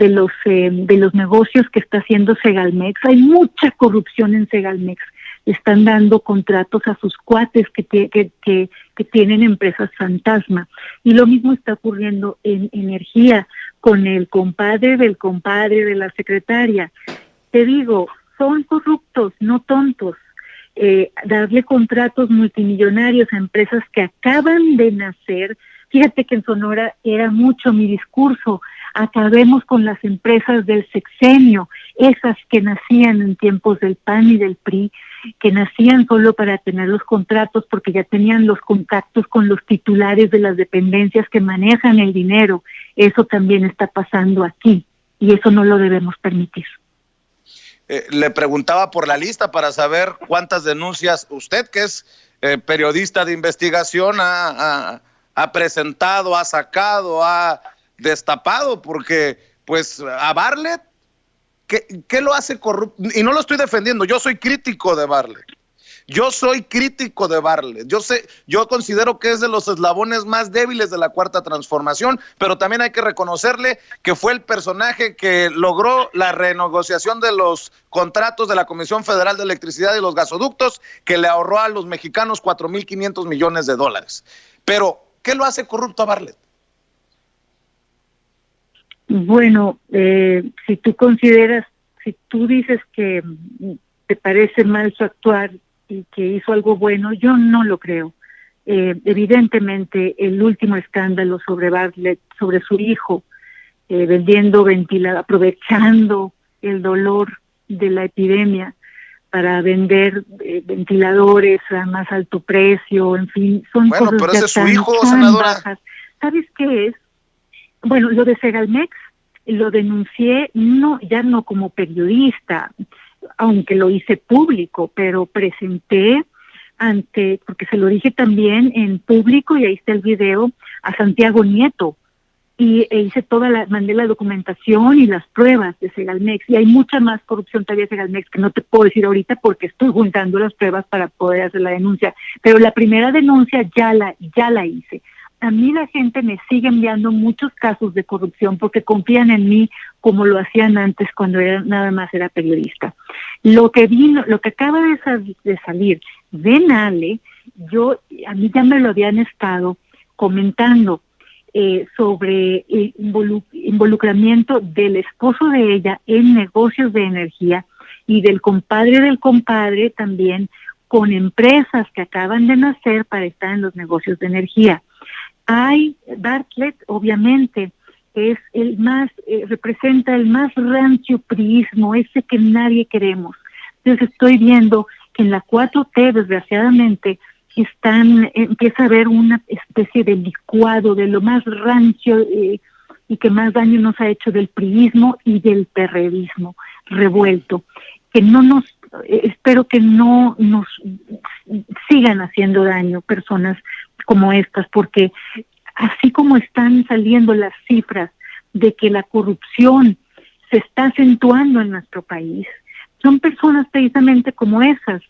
los negocios que está haciendo Segalmex. Hay mucha corrupción en Segalmex. Le están dando contratos a sus cuates que tienen empresas fantasma. Y lo mismo está ocurriendo en energía con el compadre de la secretaria. Te digo, son corruptos, no tontos. Darle contratos multimillonarios a empresas que acaban de nacer. Fíjate que en Sonora era mucho mi discurso. Acabemos con las empresas del sexenio, esas que nacían en tiempos del PAN y del PRI, que nacían solo para tener los contratos porque ya tenían los contactos con los titulares de las dependencias que manejan el dinero. Eso también está pasando aquí y eso no lo debemos permitir. Le preguntaba por la lista para saber cuántas denuncias usted, que es periodista de investigación, ha presentado, ha sacado, ha destapado, porque pues a Bartlett, ¿qué lo hace corrupto? Y no lo estoy defendiendo, yo soy crítico de Bartlett. Yo considero que es de los eslabones más débiles de la Cuarta Transformación, pero también hay que reconocerle que fue el personaje que logró la renegociación de los contratos de la Comisión Federal de Electricidad y los gasoductos, que le ahorró a los mexicanos $4,500 millones. Pero, ¿qué lo hace corrupto a Bartlett? Bueno, si tú dices que te parece mal su actuar y que hizo algo bueno, yo no lo creo. Evidentemente, el último escándalo sobre Bartlett, sobre su hijo, vendiendo aprovechando el dolor de la epidemia para vender ventiladores a más alto precio, en fin, son cosas pero ya ese es su hijo, senadora. Bajas. ¿Sabes qué es? Bueno, lo de Segalmex lo denuncié ya no como periodista, aunque lo hice público, pero presenté porque se lo dije también en público y ahí está el video, a Santiago Nieto, mandé la documentación y las pruebas de Segalmex, y hay mucha más corrupción todavía de Segalmex que no te puedo decir ahorita porque estoy juntando las pruebas para poder hacer la denuncia, pero la primera denuncia ya la hice. A mí la gente me sigue enviando muchos casos de corrupción porque confían en mí como lo hacían antes cuando nada más era periodista. Lo que acaba de salir de Nale, a mí ya me lo habían estado comentando, sobre involucramiento del esposo de ella en negocios de energía y del compadre también con empresas que acaban de nacer para estar en los negocios de energía. Bartlett, obviamente, es representa el más rancio priismo, ese que nadie queremos. Entonces estoy viendo que en la 4T, desgraciadamente, empieza a haber una especie de licuado de lo más rancio y que más daño nos ha hecho del priismo y del perredismo revuelto, que espero que no nos sigan haciendo daño personas como estas, porque así como están saliendo las cifras de que la corrupción se está acentuando en nuestro país, son personas precisamente como esas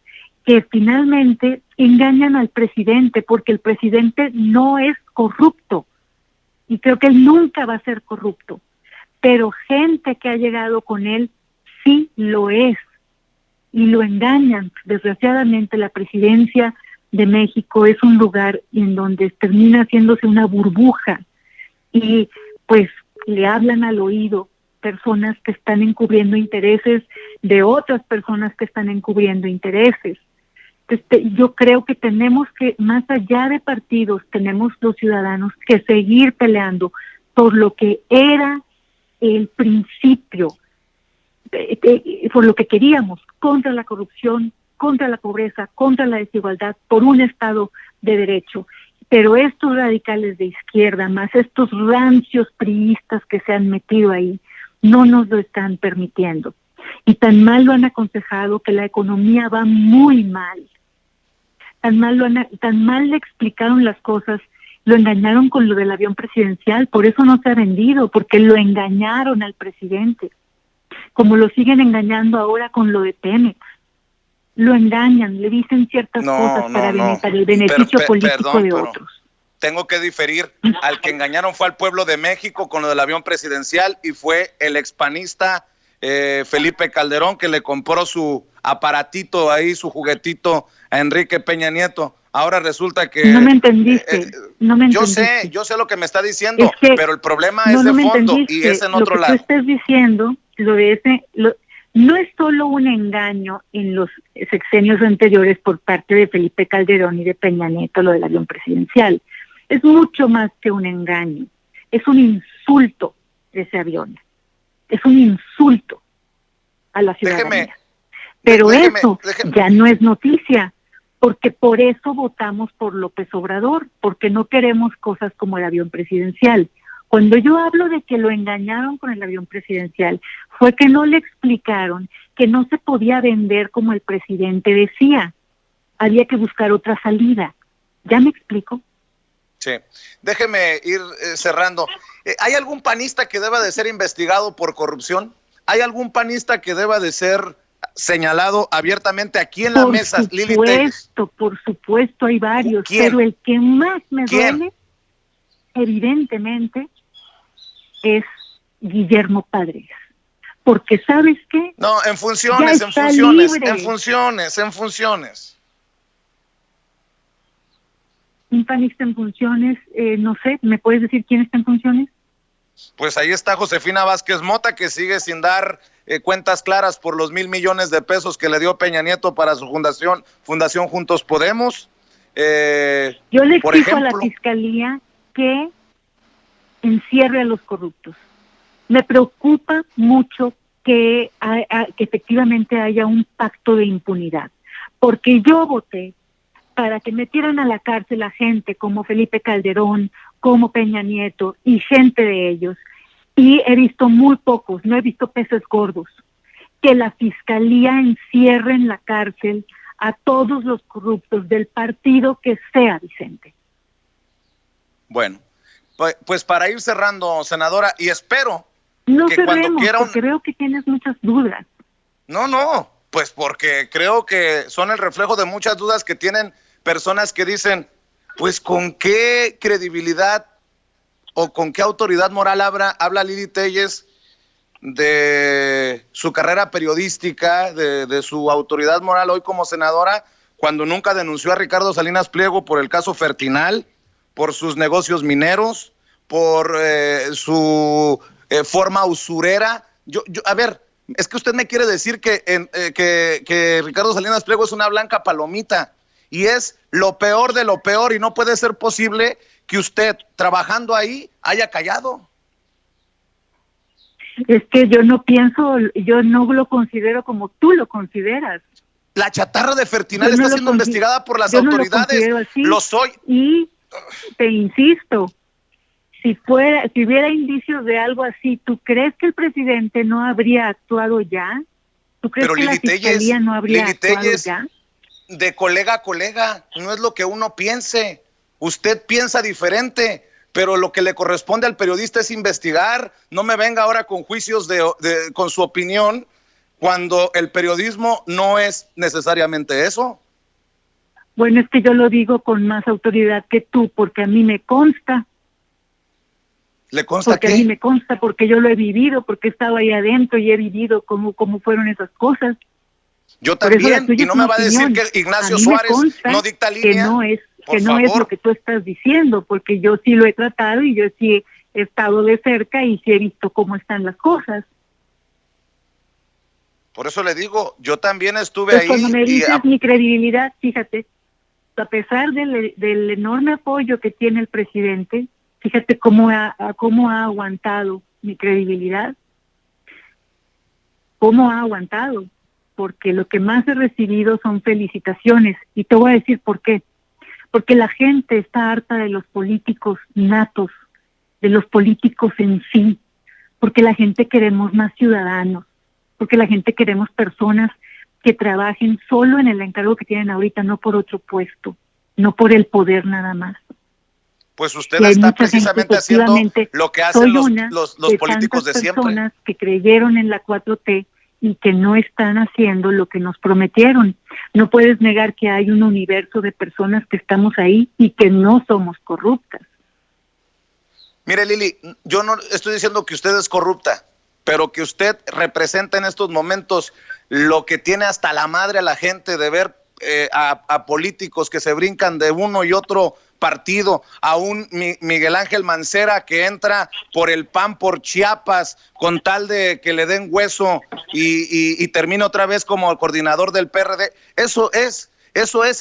que finalmente engañan al presidente, porque el presidente no es corrupto y creo que él nunca va a ser corrupto, pero gente que ha llegado con él sí lo es y lo engañan. Desgraciadamente la presidencia de México es un lugar en donde termina haciéndose una burbuja y pues le hablan al oído personas que están encubriendo intereses de otras personas que están encubriendo intereses. Yo creo que tenemos que, más allá de partidos, tenemos los ciudadanos que seguir peleando por lo que era el principio, por lo que queríamos, contra la corrupción, contra la pobreza, contra la desigualdad, por un Estado de Derecho. Pero estos radicales de izquierda, más estos rancios priistas que se han metido ahí, no nos lo están permitiendo. Y tan mal lo han aconsejado que la economía va muy mal. Tan mal le explicaron las cosas, lo engañaron con lo del avión presidencial, por eso no se ha vendido, porque lo engañaron al presidente, como lo siguen engañando ahora con lo de Pemex. Lo engañan, le dicen ciertas cosas para el beneficio político de otros. Tengo que diferir. Al que engañaron fue al pueblo de México con lo del avión presidencial y fue el expanista Felipe Calderón, que le compró su aparatito ahí, su juguetito a Enrique Peña Nieto. Ahora resulta que... No me entendiste. Yo sé lo que me está diciendo, pero el problema es de fondo y es en otro lado. Lo que tú estás diciendo, no es solo un engaño en los sexenios anteriores por parte de Felipe Calderón y de Peña Nieto, lo del avión presidencial. Es mucho más que un engaño. Es un insulto de ese avión. Es un insulto a la ciudadanía. Pero eso ya no es noticia, porque por eso votamos por López Obrador, porque no queremos cosas como el avión presidencial. Cuando yo hablo de que lo engañaron con el avión presidencial, fue que no le explicaron que no se podía vender como el presidente decía. Había que buscar otra salida. ¿Ya me explico? Sí. Déjeme ir cerrando. ¿Hay algún panista que deba de ser investigado por corrupción? ¿Hay algún panista que deba de ser señalado abiertamente aquí en la mesa, Lili Telles? Por supuesto, hay varios. ¿Quién? Pero el que más me duele, evidentemente, es Guillermo Padres. Porque ¿sabes qué? No, en funciones. Un panista en funciones, no sé, ¿me puedes decir quién está en funciones? Pues ahí está Josefina Vázquez Mota, que sigue sin dar cuentas claras por los 1,000 millones de pesos que le dio Peña Nieto para su Fundación Juntos Podemos. Yo le exijo a la Fiscalía que encierre a los corruptos. Me preocupa mucho que efectivamente haya un pacto de impunidad, porque yo voté para que metieran a la cárcel a gente como Felipe Calderón, como Peña Nieto y gente de ellos, y he visto muy pocos, no he visto peces gordos, que la Fiscalía encierre en la cárcel a todos los corruptos del partido que sea, Vicente. Bueno, Pues para ir cerrando, senadora, y espero No que cuando cerremos, quiera porque veo que tienes muchas dudas. No, pues porque creo que son el reflejo de muchas dudas que tienen personas que dicen, pues con qué credibilidad o con qué autoridad moral habla Lili Téllez de su carrera periodística, de su autoridad moral hoy como senadora, cuando nunca denunció a Ricardo Salinas Pliego por el caso Fertinal, por sus negocios mineros, por su forma usurera. A ver, es que usted me quiere decir que Ricardo Salinas Pliego es una blanca palomita y es lo peor de lo peor, y no puede ser posible que usted, trabajando ahí, haya callado. Es que yo no lo considero como tú lo consideras. La chatarra de Fertinal Yo no está lo siendo investigada por las yo no lo autoridades. considero así. Lo soy. Y te insisto, si hubiera indicios de algo así, ¿tú crees que el presidente no habría actuado ya? ¿Tú crees Pero que la fiscalía no habría actuado ya? De colega a colega, no es lo que uno piense. Usted piensa diferente, pero lo que le corresponde al periodista es investigar. No me venga ahora con juicios con su opinión, cuando el periodismo no es necesariamente eso. Bueno, es que yo lo digo con más autoridad que tú, porque a mí me consta. ¿Le consta porque qué? A mí me consta, porque yo lo he vivido, porque he estado ahí adentro y he vivido cómo fueron esas cosas. Yo también, y no me va a decir que Ignacio Suárez no dicta línea. Que no es lo que tú estás diciendo, porque yo sí lo he tratado y yo sí he estado de cerca y sí he visto cómo están las cosas. Por eso le digo, yo también estuve Pues ahí. cuando me dices mi credibilidad, fíjate, a pesar del enorme apoyo que tiene el presidente, fíjate cómo ha aguantado mi credibilidad, cómo ha aguantado, porque lo que más he recibido son felicitaciones, y te voy a decir por qué. Porque la gente está harta de los políticos natos, de los políticos en sí, porque la gente queremos más ciudadanos, porque la gente queremos personas que trabajen solo en el encargo que tienen ahorita, no por otro puesto, no por el poder nada más. Pues usted está precisamente haciendo lo que hacen los políticos de siempre. Personas que creyeron en la 4T y que no están haciendo lo que nos prometieron. No puedes negar que hay un universo de personas que estamos ahí y que no somos corruptas. Mire, Lili, yo no estoy diciendo que usted es corrupta, pero que usted representa en estos momentos lo que tiene hasta la madre a la gente de ver a políticos que se brincan de uno y otro partido, a un Miguel Ángel Mancera que entra por el PAN por Chiapas con tal de que le den hueso y termine otra vez como el coordinador del PRD. Eso es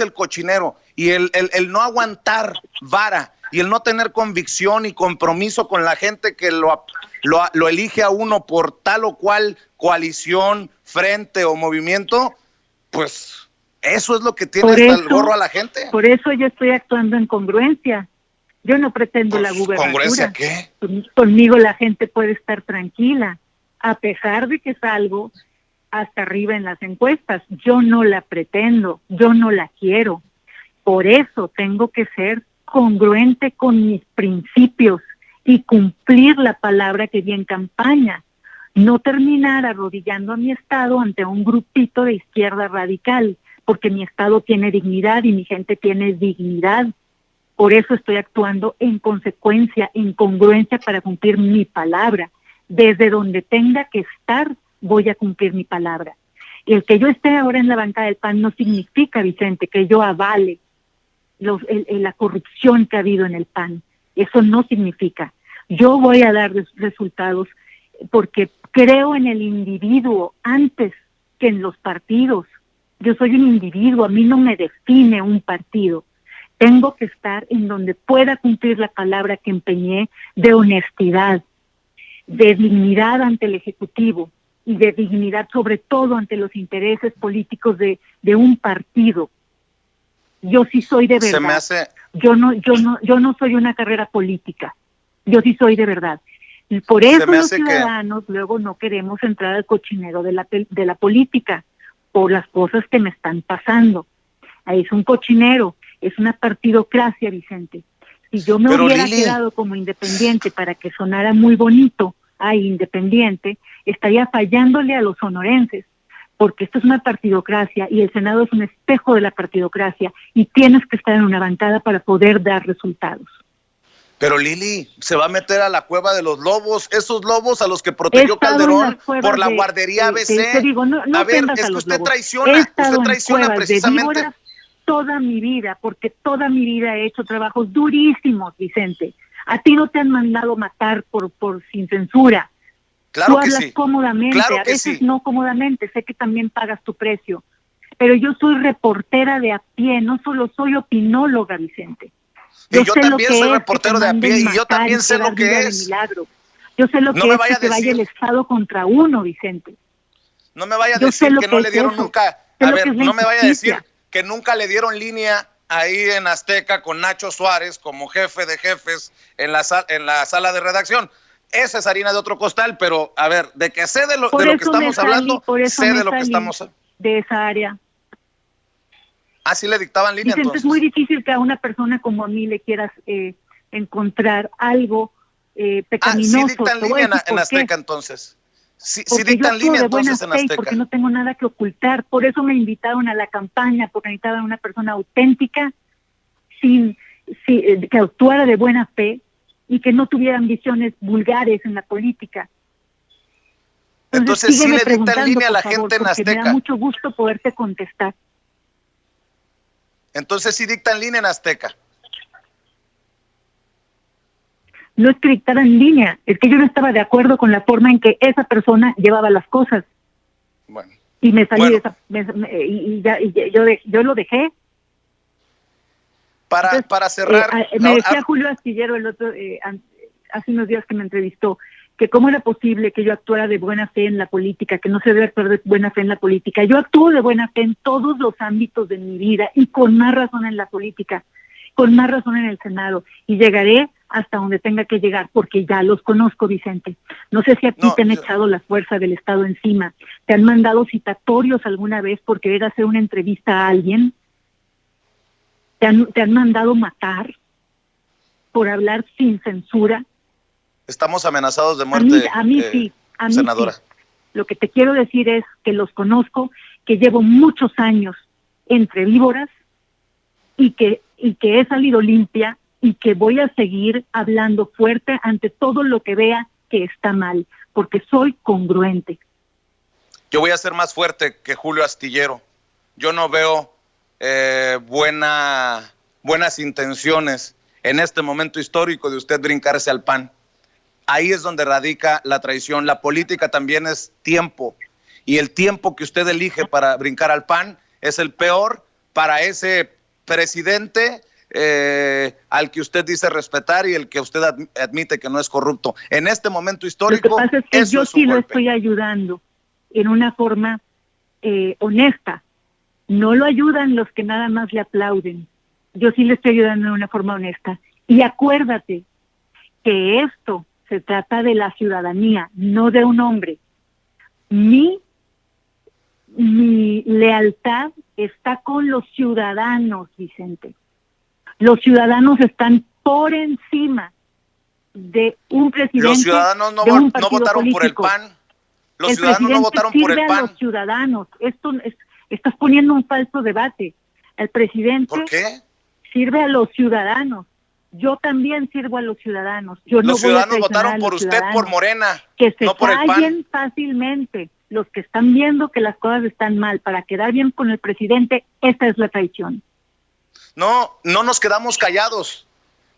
el cochinero, y el no aguantar vara y el no tener convicción y compromiso con la gente que lo elige a uno por tal o cual coalición, frente o movimiento, pues eso es lo que tiene hasta el gorro a la gente. Por eso yo estoy actuando en congruencia. Yo no pretendo la gubernatura. ¿Congruencia qué? Conmigo la gente puede estar tranquila, a pesar de que salgo hasta arriba en las encuestas. Yo no la pretendo, yo no la quiero. Por eso tengo que ser congruente con mis principios y cumplir la palabra que di en campaña. No terminar arrodillando a mi estado ante un grupito de izquierda radical, porque mi estado tiene dignidad y mi gente tiene dignidad. Por eso estoy actuando en consecuencia, en congruencia, para cumplir mi palabra. Desde donde tenga que estar, voy a cumplir mi palabra. Y el que yo esté ahora en la banca del PAN no significa, Vicente, que yo avale la corrupción que ha habido en el PAN. Eso no significa. Yo voy a dar resultados porque creo en el individuo antes que en los partidos. Yo soy un individuo, a mí no me define un partido. Tengo que estar en donde pueda cumplir la palabra que empeñé, de honestidad, de dignidad ante el Ejecutivo y de dignidad sobre todo ante los intereses políticos de un partido. Yo sí soy de verdad. Yo no soy una carrera política. Yo sí soy de verdad. Y por eso los ciudadanos luego no queremos entrar al cochinero de la política, por las cosas que me están pasando. Ahí es un cochinero, es una partidocracia, Vicente. Si yo me Pero, hubiera Lili, quedado como independiente para que sonara muy bonito, independiente, estaría fallándole a los sonorenses, porque esto es una partidocracia y el Senado es un espejo de la partidocracia y tienes que estar en una bancada para poder dar resultados. pero Lili, se va a meter a la cueva de los lobos, esos lobos a los que protegió Calderón por la guardería ABC. Te digo, no A ver, ofendas es a que los usted lobos. traiciona, He estado usted en traiciona cuevas de precisamente. víboras toda mi vida, porque toda mi vida he hecho trabajos durísimos, Vicente. A ti no te han mandado matar por sin censura. Claro Tú que hablas sí. cómodamente, Claro a que veces sí. no cómodamente, sé que también pagas tu precio. Pero yo soy reportera de a pie, no solo soy opinóloga, Vicente. Y yo Sé lo también soy que es que te reportero de a pie manden y yo matar y también sé lo quedar viva que de es. milagro. Yo sé lo No que me es que vaya a se vaya el decir, Estado contra uno, Vicente. no me vaya a Yo sé decir lo que no que le es dieron eso. nunca, Sé a lo que ver, es la no me vaya a decir injusticia. que nunca le dieron línea ahí en Azteca con Nacho Suárez como jefe de jefes en la sala de redacción. Esa es harina de otro costal, pero a ver, de que sé de lo que estamos hablando, sé de lo que estamos. De esa área. Ah, sí le dictaban línea Vicente, entonces. es muy difícil que a una persona como a mí le quieras encontrar algo pecaminoso. Sí dictan Te voy a línea decir en por qué. Azteca entonces. Sí Porque yo dictan actúo línea de buena entonces en fe y porque Azteca. no tengo nada que ocultar. Por eso me invitaron a la campaña, porque necesitaban una persona auténtica, que actuara de buena fe y que no tuviera ambiciones vulgares en la política. Entonces sí sígueme le dictan preguntando, línea a por la favor, gente en porque me da Azteca. mucho gusto poderte contestar. Entonces sí dictan línea en Azteca. No es que dictara en línea, es que yo no estaba de acuerdo con la forma en que esa persona llevaba las cosas. Bueno. Y me salí Bueno. yo lo dejé. Para cerrar. Me decía Julio Astillero hace unos días que me entrevistó, que cómo era posible que yo actuara de buena fe en la política, que no se debe actuar de buena fe en la política. Yo actúo de buena fe en todos los ámbitos de mi vida y con más razón en la política, con más razón en el Senado, y llegaré hasta donde tenga que llegar, porque ya los conozco, Vicente. No sé si a ti te han echado la fuerza del Estado encima, te han mandado citatorios alguna vez por querer hacer una entrevista a alguien, te han mandado matar por hablar sin censura. Estamos amenazados de muerte, a mí sí, senadora. Sí. Lo que te quiero decir es que los conozco, que llevo muchos años entre víboras y que he salido limpia y que voy a seguir hablando fuerte ante todo lo que vea que está mal, porque soy congruente. Yo voy a ser más fuerte que Julio Astillero. Yo no veo buenas intenciones en este momento histórico de usted brincarse al PAN. Ahí es donde radica la traición. La política también es tiempo. Y el tiempo que usted elige para brincar al PAN es el peor para ese presidente al que usted dice respetar y el que usted admite que no es corrupto. En este momento histórico, lo que pasa es que yo sí lo estoy ayudando en una forma honesta. No lo ayudan los que nada más le aplauden. Yo sí le estoy ayudando de una forma honesta. Y acuérdate que esto se trata de la ciudadanía, no de un hombre. Mi lealtad está con los ciudadanos, Vicente. Los ciudadanos están por encima de un presidente. Los ciudadanos no votaron político. por el PAN. Los el ciudadanos no votaron por el PAN. A los ciudadanos. Estás poniendo un falso debate. El presidente ¿Por qué? Sirve a los ciudadanos. Yo también sirvo a los ciudadanos. Los ciudadanos votaron por usted, por Morena, que se no por el PAN. Fácilmente. Los que están viendo que las cosas están mal para quedar bien con el presidente, esta es la traición. No nos quedamos callados,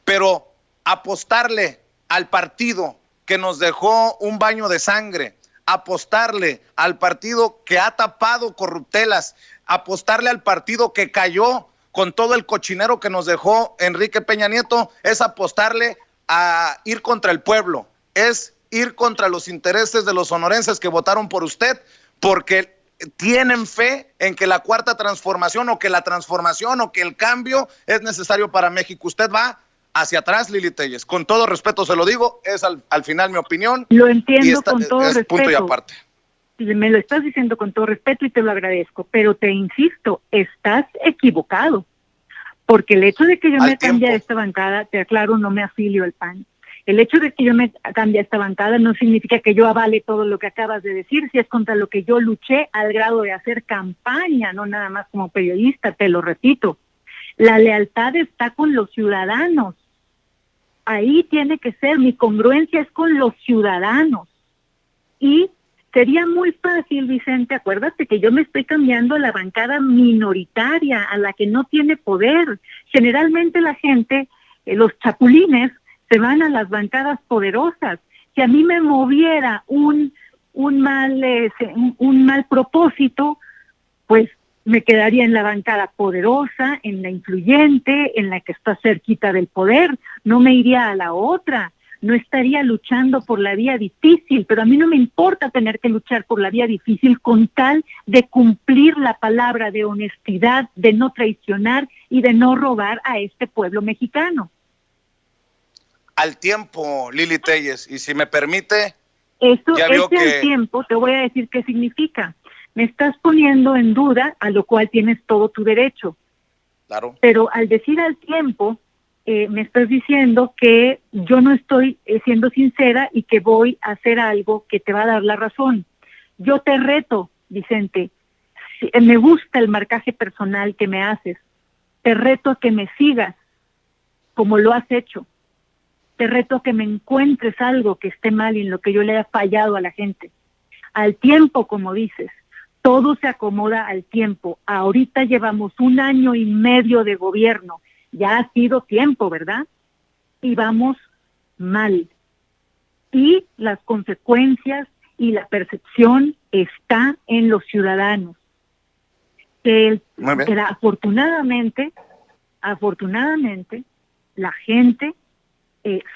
pero apostarle al partido que nos dejó un baño de sangre, apostarle al partido que ha tapado corruptelas, apostarle al partido que cayó con todo el cochinero que nos dejó Enrique Peña Nieto, es apostarle a ir contra el pueblo, es ir contra los intereses de los sonorenses que votaron por usted, porque tienen fe en que la cuarta transformación o que la transformación o que el cambio es necesario para México. Usted va hacia atrás, Lili Téllez. Con todo respeto se lo digo, es al final mi opinión. Lo entiendo con todo respeto. Punto y aparte. Me lo estás diciendo con todo respeto y te lo agradezco, pero te insisto, estás equivocado. Porque el hecho de que yo Al me cambie a tiempo. esta bancada, te aclaro, no me afilio al PAN. El hecho de que yo me cambie a esta bancada no significa que yo avale todo lo que acabas de decir, si es contra lo que yo luché al grado de hacer campaña, no nada más como periodista, te lo repito. La lealtad está con los ciudadanos. Ahí tiene que ser, mi congruencia es con los ciudadanos. Y sería muy fácil, Vicente, acuérdate que yo me estoy cambiando a la bancada minoritaria, a la que no tiene poder. Generalmente la gente, los chapulines, se van a las bancadas poderosas. Si a mí me moviera un mal propósito, pues me quedaría en la bancada poderosa, en la influyente, en la que está cerquita del poder, no me iría a la otra, no estaría luchando por la vía difícil, pero a mí no me importa tener que luchar por la vía difícil con tal de cumplir la palabra de honestidad, de no traicionar y de no robar a este pueblo mexicano. Al tiempo, Lili Telles, y si me permite, Eso, ya vio que... al tiempo, te voy a decir qué significa. Me estás poniendo en duda, a lo cual tienes todo tu derecho. Claro. Pero al decir al tiempo, me estás diciendo que yo no estoy siendo sincera y que voy a hacer algo que te va a dar la razón. Yo te reto, Vicente, me gusta el marcaje personal que me haces. Te reto a que me sigas como lo has hecho. Te reto a que me encuentres algo que esté mal y en lo que yo le haya fallado a la gente. Al tiempo, como dices, todo se acomoda al tiempo. Ahorita llevamos 1 año y medio de gobierno. Ya ha sido tiempo, ¿verdad? Y vamos mal. Y las consecuencias y la percepción está en los ciudadanos. Que afortunadamente, la gente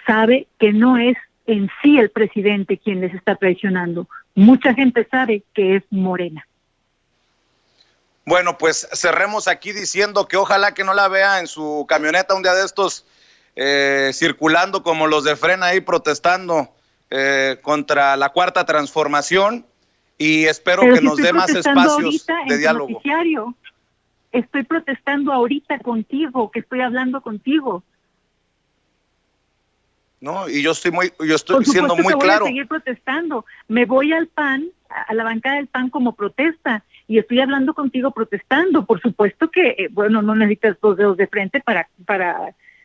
sabe que no es en sí el presidente quien les está traicionando. Mucha gente sabe que es Morena. Bueno, pues cerremos aquí diciendo que ojalá que no la vea en su camioneta un día de estos circulando como los de Frena ahí protestando contra la Cuarta Transformación, y espero Pero que si nos dé más espacios de diálogo. Noticiario, estoy protestando ahorita contigo, que estoy hablando contigo. No, y yo estoy siendo muy claro. claro. Voy a seguir protestando. Me voy al PAN, a la bancada del PAN como protesta, y estoy hablando contigo protestando. Por supuesto que, no necesitas 2 dedos de frente para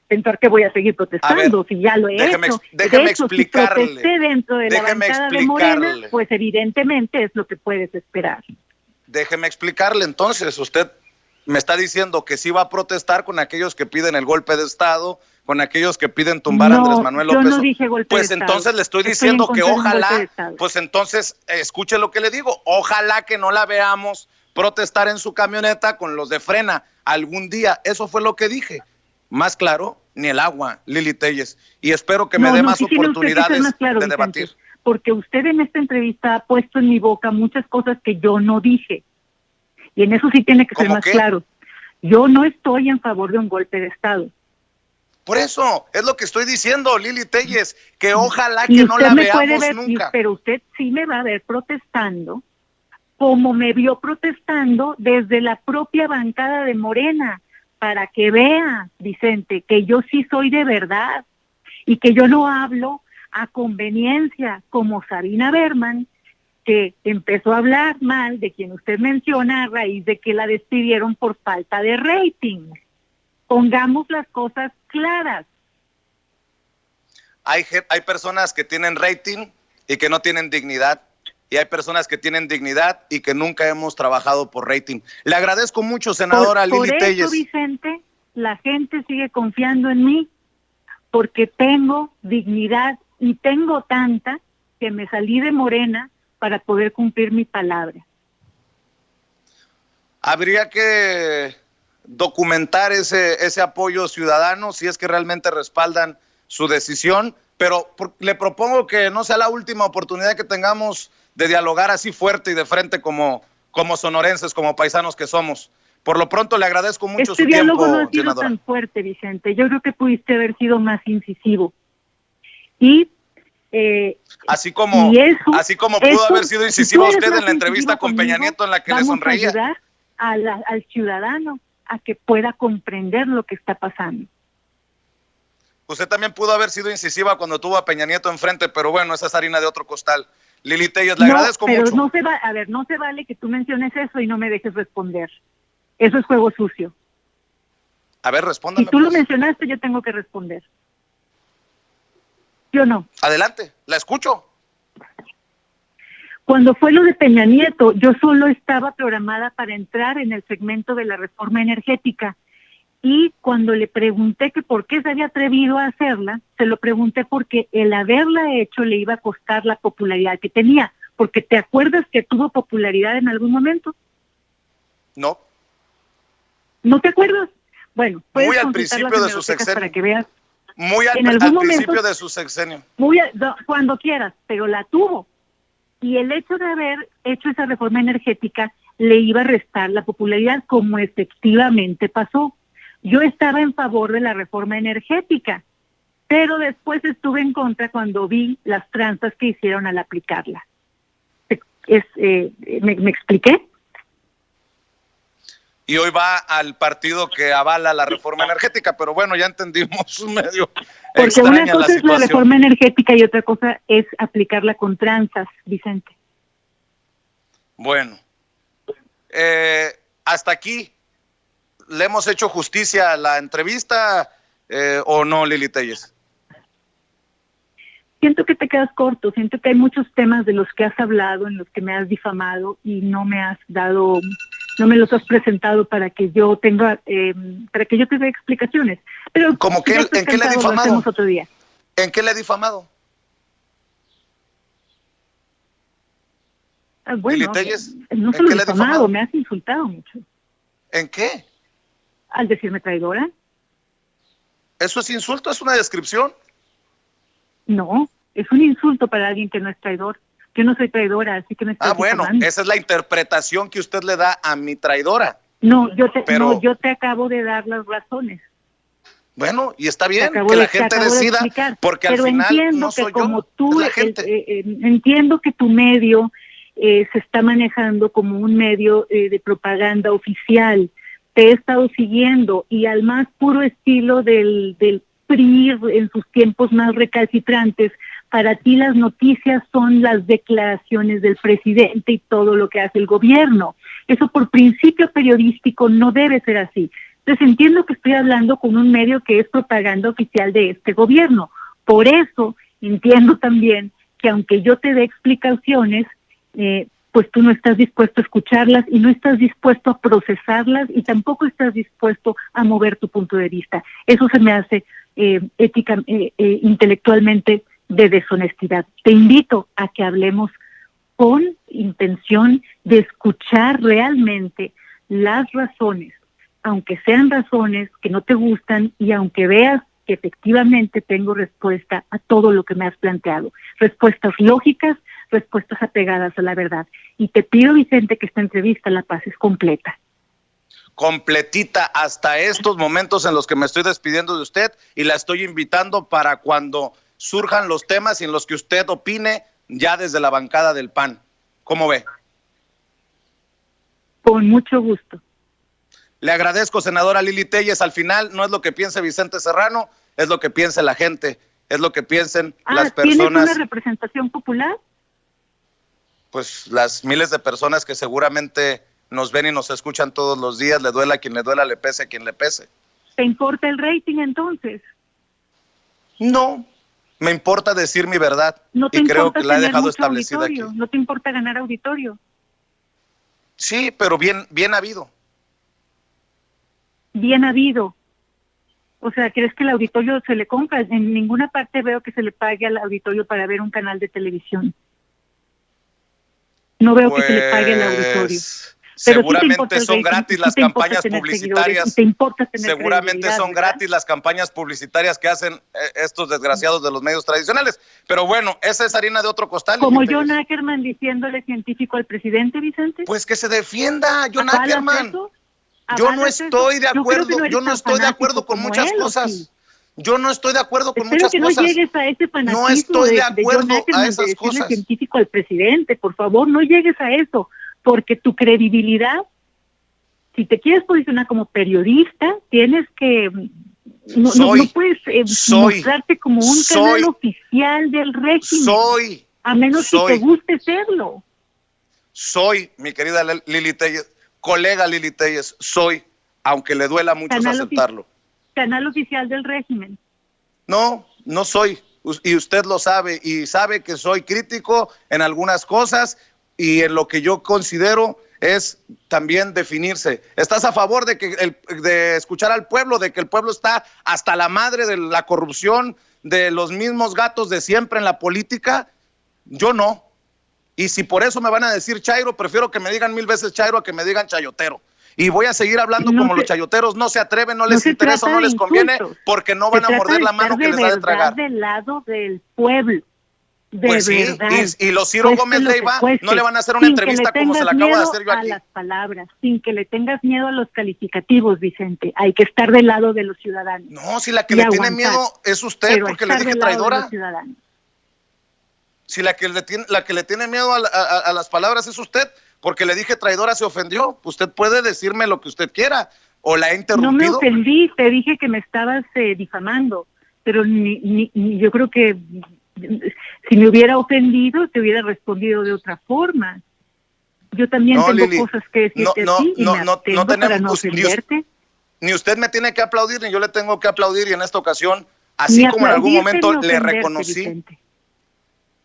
pensar que voy a seguir protestando, a ver, si ya lo he hecho. Déjeme hecho, explicarle. Si protesté dentro de la bancada de Morena, pues evidentemente es lo que puedes esperar. Déjeme explicarle entonces, usted me está diciendo que sí va a protestar con aquellos que piden el golpe de Estado, con aquellos que piden tumbar a Andrés Manuel López. Yo no dije golpe de Estado. Pues entonces le estoy diciendo que ojalá, pues entonces escuche lo que le digo, ojalá que no la veamos protestar en su camioneta con los de Frena algún día. Eso fue lo que dije. Más claro, ni el agua, Lili Telles. Y espero que me dé más oportunidades más claro, de debatir. Vicente, porque usted en esta entrevista ha puesto en mi boca muchas cosas que yo no dije. Y en eso sí tiene que ser más claro. Yo no estoy en favor de un golpe de Estado. Por eso, es lo que estoy diciendo, Lili Telles, que ojalá que no la veamos nunca. Pero usted sí me va a ver protestando, como me vio protestando desde la propia bancada de Morena, para que vea, Vicente, que yo sí soy de verdad y que yo no hablo a conveniencia, como Sabina Berman, que empezó a hablar mal de quien usted menciona a raíz de que la despidieron por falta de rating. Pongamos las cosas claras. Hay personas que tienen rating y que no tienen dignidad, y hay personas que tienen dignidad y que nunca hemos trabajado por rating. Le agradezco mucho, senadora Lili Telles. Por eso, Vicente, la gente sigue confiando en mí, porque tengo dignidad y tengo tanta que me salí de Morena para poder cumplir mi palabra. Habría que documentar ese apoyo ciudadano si es que realmente respaldan su decisión, pero le propongo que no sea la última oportunidad que tengamos de dialogar así fuerte y de frente como sonorenses, como paisanos que somos. Por lo pronto le agradezco mucho su tiempo, senadora. Este diálogo no ha sido tan fuerte, Vicente. Yo creo que pudiste haber sido más incisivo. Y así como pudo haber sido incisivo usted en la entrevista con Peña Nieto en la que le sonreía. Vamos a ayudar al ciudadano a que pueda comprender lo que está pasando. Usted también pudo haber sido incisiva cuando tuvo a Peña Nieto enfrente, pero bueno, esa es harina de otro costal. Lili Telles, le agradezco pero mucho. No se vale que tú menciones eso y no me dejes responder. Eso es juego sucio. A ver, respóndame. Si tú lo mencionaste, yo tengo que responder. Yo no. Adelante, la escucho. Cuando fue lo de Peña Nieto, yo solo estaba programada para entrar en el segmento de la reforma energética. Y cuando le pregunté que por qué se había atrevido a hacerla, se lo pregunté porque el haberla hecho le iba a costar la popularidad que tenía. Porque ¿te acuerdas que tuvo popularidad en algún momento? No. ¿No te acuerdas? Bueno, muy al principio de su sexenio. Para que veas. Muy al principio de su sexenio. Cuando quieras, pero la tuvo. Y el hecho de haber hecho esa reforma energética le iba a restar la popularidad, como efectivamente pasó. Yo estaba en favor de la reforma energética, pero después estuve en contra cuando vi las tranzas que hicieron al aplicarla. ¿Me expliqué? Y hoy va al partido que avala la reforma energética, pero bueno, ya entendimos medio porque una cosa es la reforma energética y otra cosa es aplicarla con tranzas, Vicente. Bueno, hasta aquí, ¿le hemos hecho justicia a la entrevista o no, Lili Telles? Siento que te quedas corto, siento que hay muchos temas de los que has hablado, en los que me has difamado y no me los has presentado para que yo tenga, para que yo te dé explicaciones. Pero ¿cómo que, ¿en qué le he difamado? Otro día. ¿En qué le he difamado? Bueno, no solo difamado, me has insultado mucho. ¿En qué? Al decirme traidora. ¿Eso es insulto? ¿Es una descripción? No, es un insulto para alguien que no es traidor. Yo no soy traidora, así que me estoy bueno, difamando. Esa es la interpretación que usted le da a mi traidora. No, yo te acabo de dar las razones. Bueno, y está bien que la gente decida, porque al final no soy yo, es la gente. Entiendo que tu medio se está manejando como un medio de propaganda oficial. Te he estado siguiendo y al más puro estilo del PRI en sus tiempos más recalcitrantes, para ti las noticias son las declaraciones del presidente y todo lo que hace el gobierno. Eso por principio periodístico no debe ser así. Entonces entiendo que estoy hablando con un medio que es propaganda oficial de este gobierno. Por eso entiendo también que aunque yo te dé explicaciones, pues tú no estás dispuesto a escucharlas y no estás dispuesto a procesarlas y tampoco estás dispuesto a mover tu punto de vista. Eso se me hace intelectualmente de deshonestidad. Te invito a que hablemos con intención de escuchar realmente las razones, aunque sean razones que no te gustan y aunque veas que efectivamente tengo respuesta a todo lo que me has planteado. Respuestas lógicas, respuestas apegadas a la verdad. Y te pido, Vicente, que esta entrevista la pases completa. Completita hasta estos momentos en los que me estoy despidiendo de usted y la estoy invitando para cuando surjan los temas y en los que usted opine ya desde la bancada del PAN. ¿Cómo ve? Con mucho gusto. Le agradezco, senadora Lili Telles. Al final no es lo que piense Vicente Serrano, es lo que piense la gente, es lo que piensen las personas. ¿Tienes una representación popular? Pues las miles de personas que seguramente nos ven y nos escuchan todos los días, le duela a quien le duela, le pese a quien le pese. ¿Te importa el rating entonces? No, me importa decir mi verdad y creo que la he dejado establecida aquí. ¿No te importa ganar auditorio? Sí, pero bien habido. Bien habido. O sea, ¿crees que el auditorio se le compra? En ninguna parte veo que se le pague al auditorio para ver un canal de televisión. No veo que se le pague al auditorio. Pero seguramente son gratis las campañas publicitarias. Seguramente son gratis las campañas publicitarias que hacen estos desgraciados de los medios tradicionales. Pero bueno, esa es harina de otro costal. Como John Ackerman diciéndole científico al presidente, Vicente. Pues que se defienda John Ackerman. Yo no estoy de acuerdo, yo no estoy de acuerdo con muchas cosas. Yo no estoy de acuerdo con muchas cosas. No llegues a ese fanatismo. No estoy de acuerdo a esas cosas. Científico al presidente, por favor, no llegues a eso, porque tu credibilidad Si te quieres posicionar como periodista, tienes que... No puedes mostrarte como un canal oficial del régimen. A menos que te guste serlo. Soy, mi querida Lili Téllez, colega Lili Téllez, soy, aunque le duela mucho aceptarlo. Canal oficial del régimen. No, no soy, y usted lo sabe, y sabe que soy crítico en algunas cosas, y en lo que yo considero es también definirse. ¿Estás a favor de escuchar al pueblo, de que el pueblo está hasta la madre de la corrupción, de los mismos gatos de siempre en la política? Yo no. Y si por eso me van a decir chairo, prefiero que me digan 1000 veces chairo a que me digan chayotero. Y voy a seguir hablando como los chayoteros no se atreven, no les interesa, no les conviene, porque no van a morder la mano que les da de tragar. Del lado del pueblo. Pues sí, y los Ciro Gómez Leiva no le van a hacer una entrevista como se la acabo de hacer yo aquí. A las palabras, sin que le tengas miedo a los calificativos, Vicente. Hay que estar del lado de los ciudadanos. No, si la que le tiene miedo es usted, porque le dije traidora. Si la que le tiene miedo a las palabras es usted, porque le dije traidora, se ofendió. Usted puede decirme lo que usted quiera, o la he interrumpido. No me ofendí, te dije que me estabas difamando, pero yo creo que si me hubiera ofendido, te hubiera respondido de otra forma. Yo también tengo Lili, cosas que decirte a ti y me abstengo para no ofenderte. Ni usted me tiene que aplaudir, ni yo le tengo que aplaudir, y en esta ocasión, así como en algún momento le reconocí, Vicente.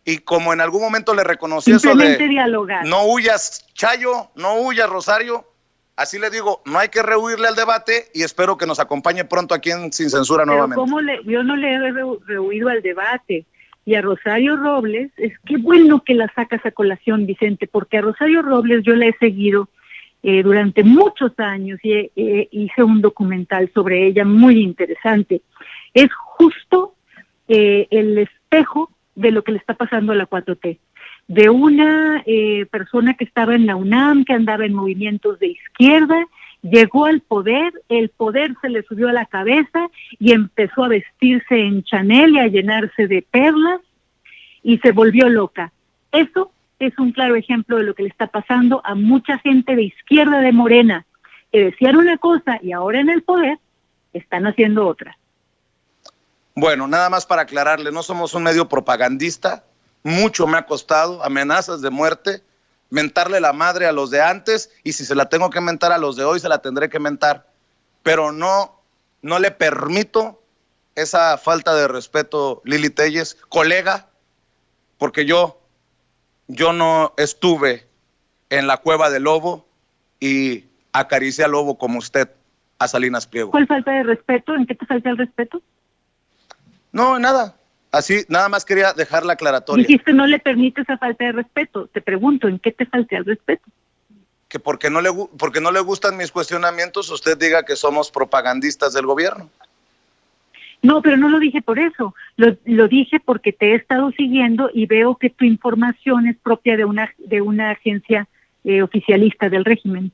Y como en algún momento le reconocí eso de dialogar. No huyas, Chayo, no huyas, Rosario, así le digo, no hay que rehuirle al debate, y espero que nos acompañe pronto aquí en Sin Censura nuevamente. Yo no le he rehuido al debate. Y a Rosario Robles, es que bueno que la sacas a colación, Vicente, porque a Rosario Robles yo la he seguido durante muchos años y hice un documental sobre ella muy interesante. Es justo el espejo de lo que le está pasando a la 4T. De una persona que estaba en la UNAM, que andaba en movimientos de izquierda, llegó al poder, el poder se le subió a la cabeza y empezó a vestirse en Chanel y a llenarse de perlas y se volvió loca. Eso es un claro ejemplo de lo que le está pasando a mucha gente de izquierda de Morena, que decían una cosa y ahora en el poder están haciendo otra. Bueno, nada más para aclararle, no somos un medio propagandista, mucho me ha costado, amenazas de muerte, mentarle la madre a los de antes, y si se la tengo que mentar a los de hoy, se la tendré que mentar, pero no le permito esa falta de respeto, Lili Téllez, colega, porque yo no estuve en la cueva del lobo y acaricié al lobo como usted a Salinas Pliego. ¿Cuál falta de respeto? ¿En qué te falta el respeto? No, nada. Así, nada más quería dejar la aclaratoria. Dijiste no le permite esa falta de respeto. Te pregunto, ¿en qué te falta el respeto? Que porque no le gustan mis cuestionamientos, usted diga que somos propagandistas del gobierno. No, pero no lo dije por eso. Lo dije porque te he estado siguiendo y veo que tu información es propia de una agencia oficialista del régimen.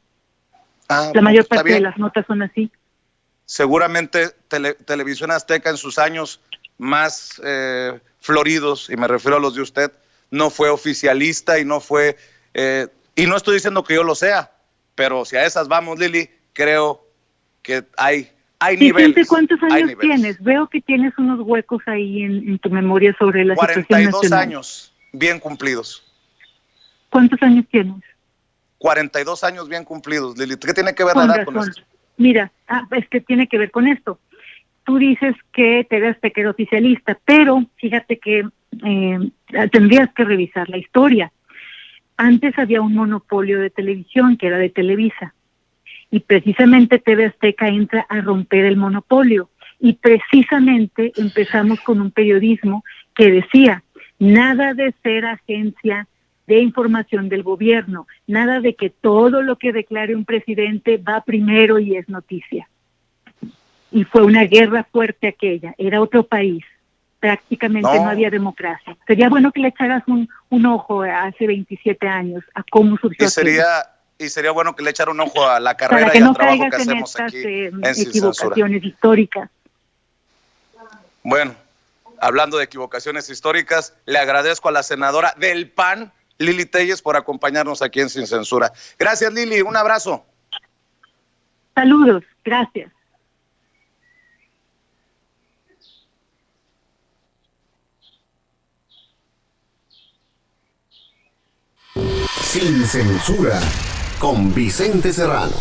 La mayor parte de las notas son así. Seguramente Televisión Azteca en sus años más floridos, y me refiero a los de usted, no fue oficialista y no fue, y no estoy diciendo que yo lo sea, pero si a esas vamos, Lili, creo que hay niveles. ¿Cuántos años tienes? Veo que tienes unos huecos ahí en tu memoria sobre la situación nacional. 42 años bien cumplidos. ¿Cuántos años tienes? 42 años bien cumplidos, Lili. ¿Qué tiene que ver la edad con esto? Mira, es que tiene que ver con esto. Tú dices que TV Azteca era oficialista, pero fíjate que tendrías que revisar la historia. Antes había un monopolio de televisión que era de Televisa, y precisamente TV Azteca entra a romper el monopolio, y precisamente empezamos con un periodismo que decía, nada de ser agencia de información del gobierno, nada de que todo lo que declare un presidente va primero y es noticia. Y fue una guerra fuerte aquella, era otro país, prácticamente no había democracia. Sería bueno que le echaras un ojo hace 27 años a cómo surgió. Y sería bueno que le echara un ojo a la carrera y al trabajo que hacemos aquí en Sin equivocaciones históricas. Bueno, hablando de equivocaciones históricas, le agradezco a la senadora del PAN, Lili Téllez, por acompañarnos aquí en Sin Censura. Gracias, Lili, un abrazo. Saludos, gracias. Sin censura, con Vicente Serrano.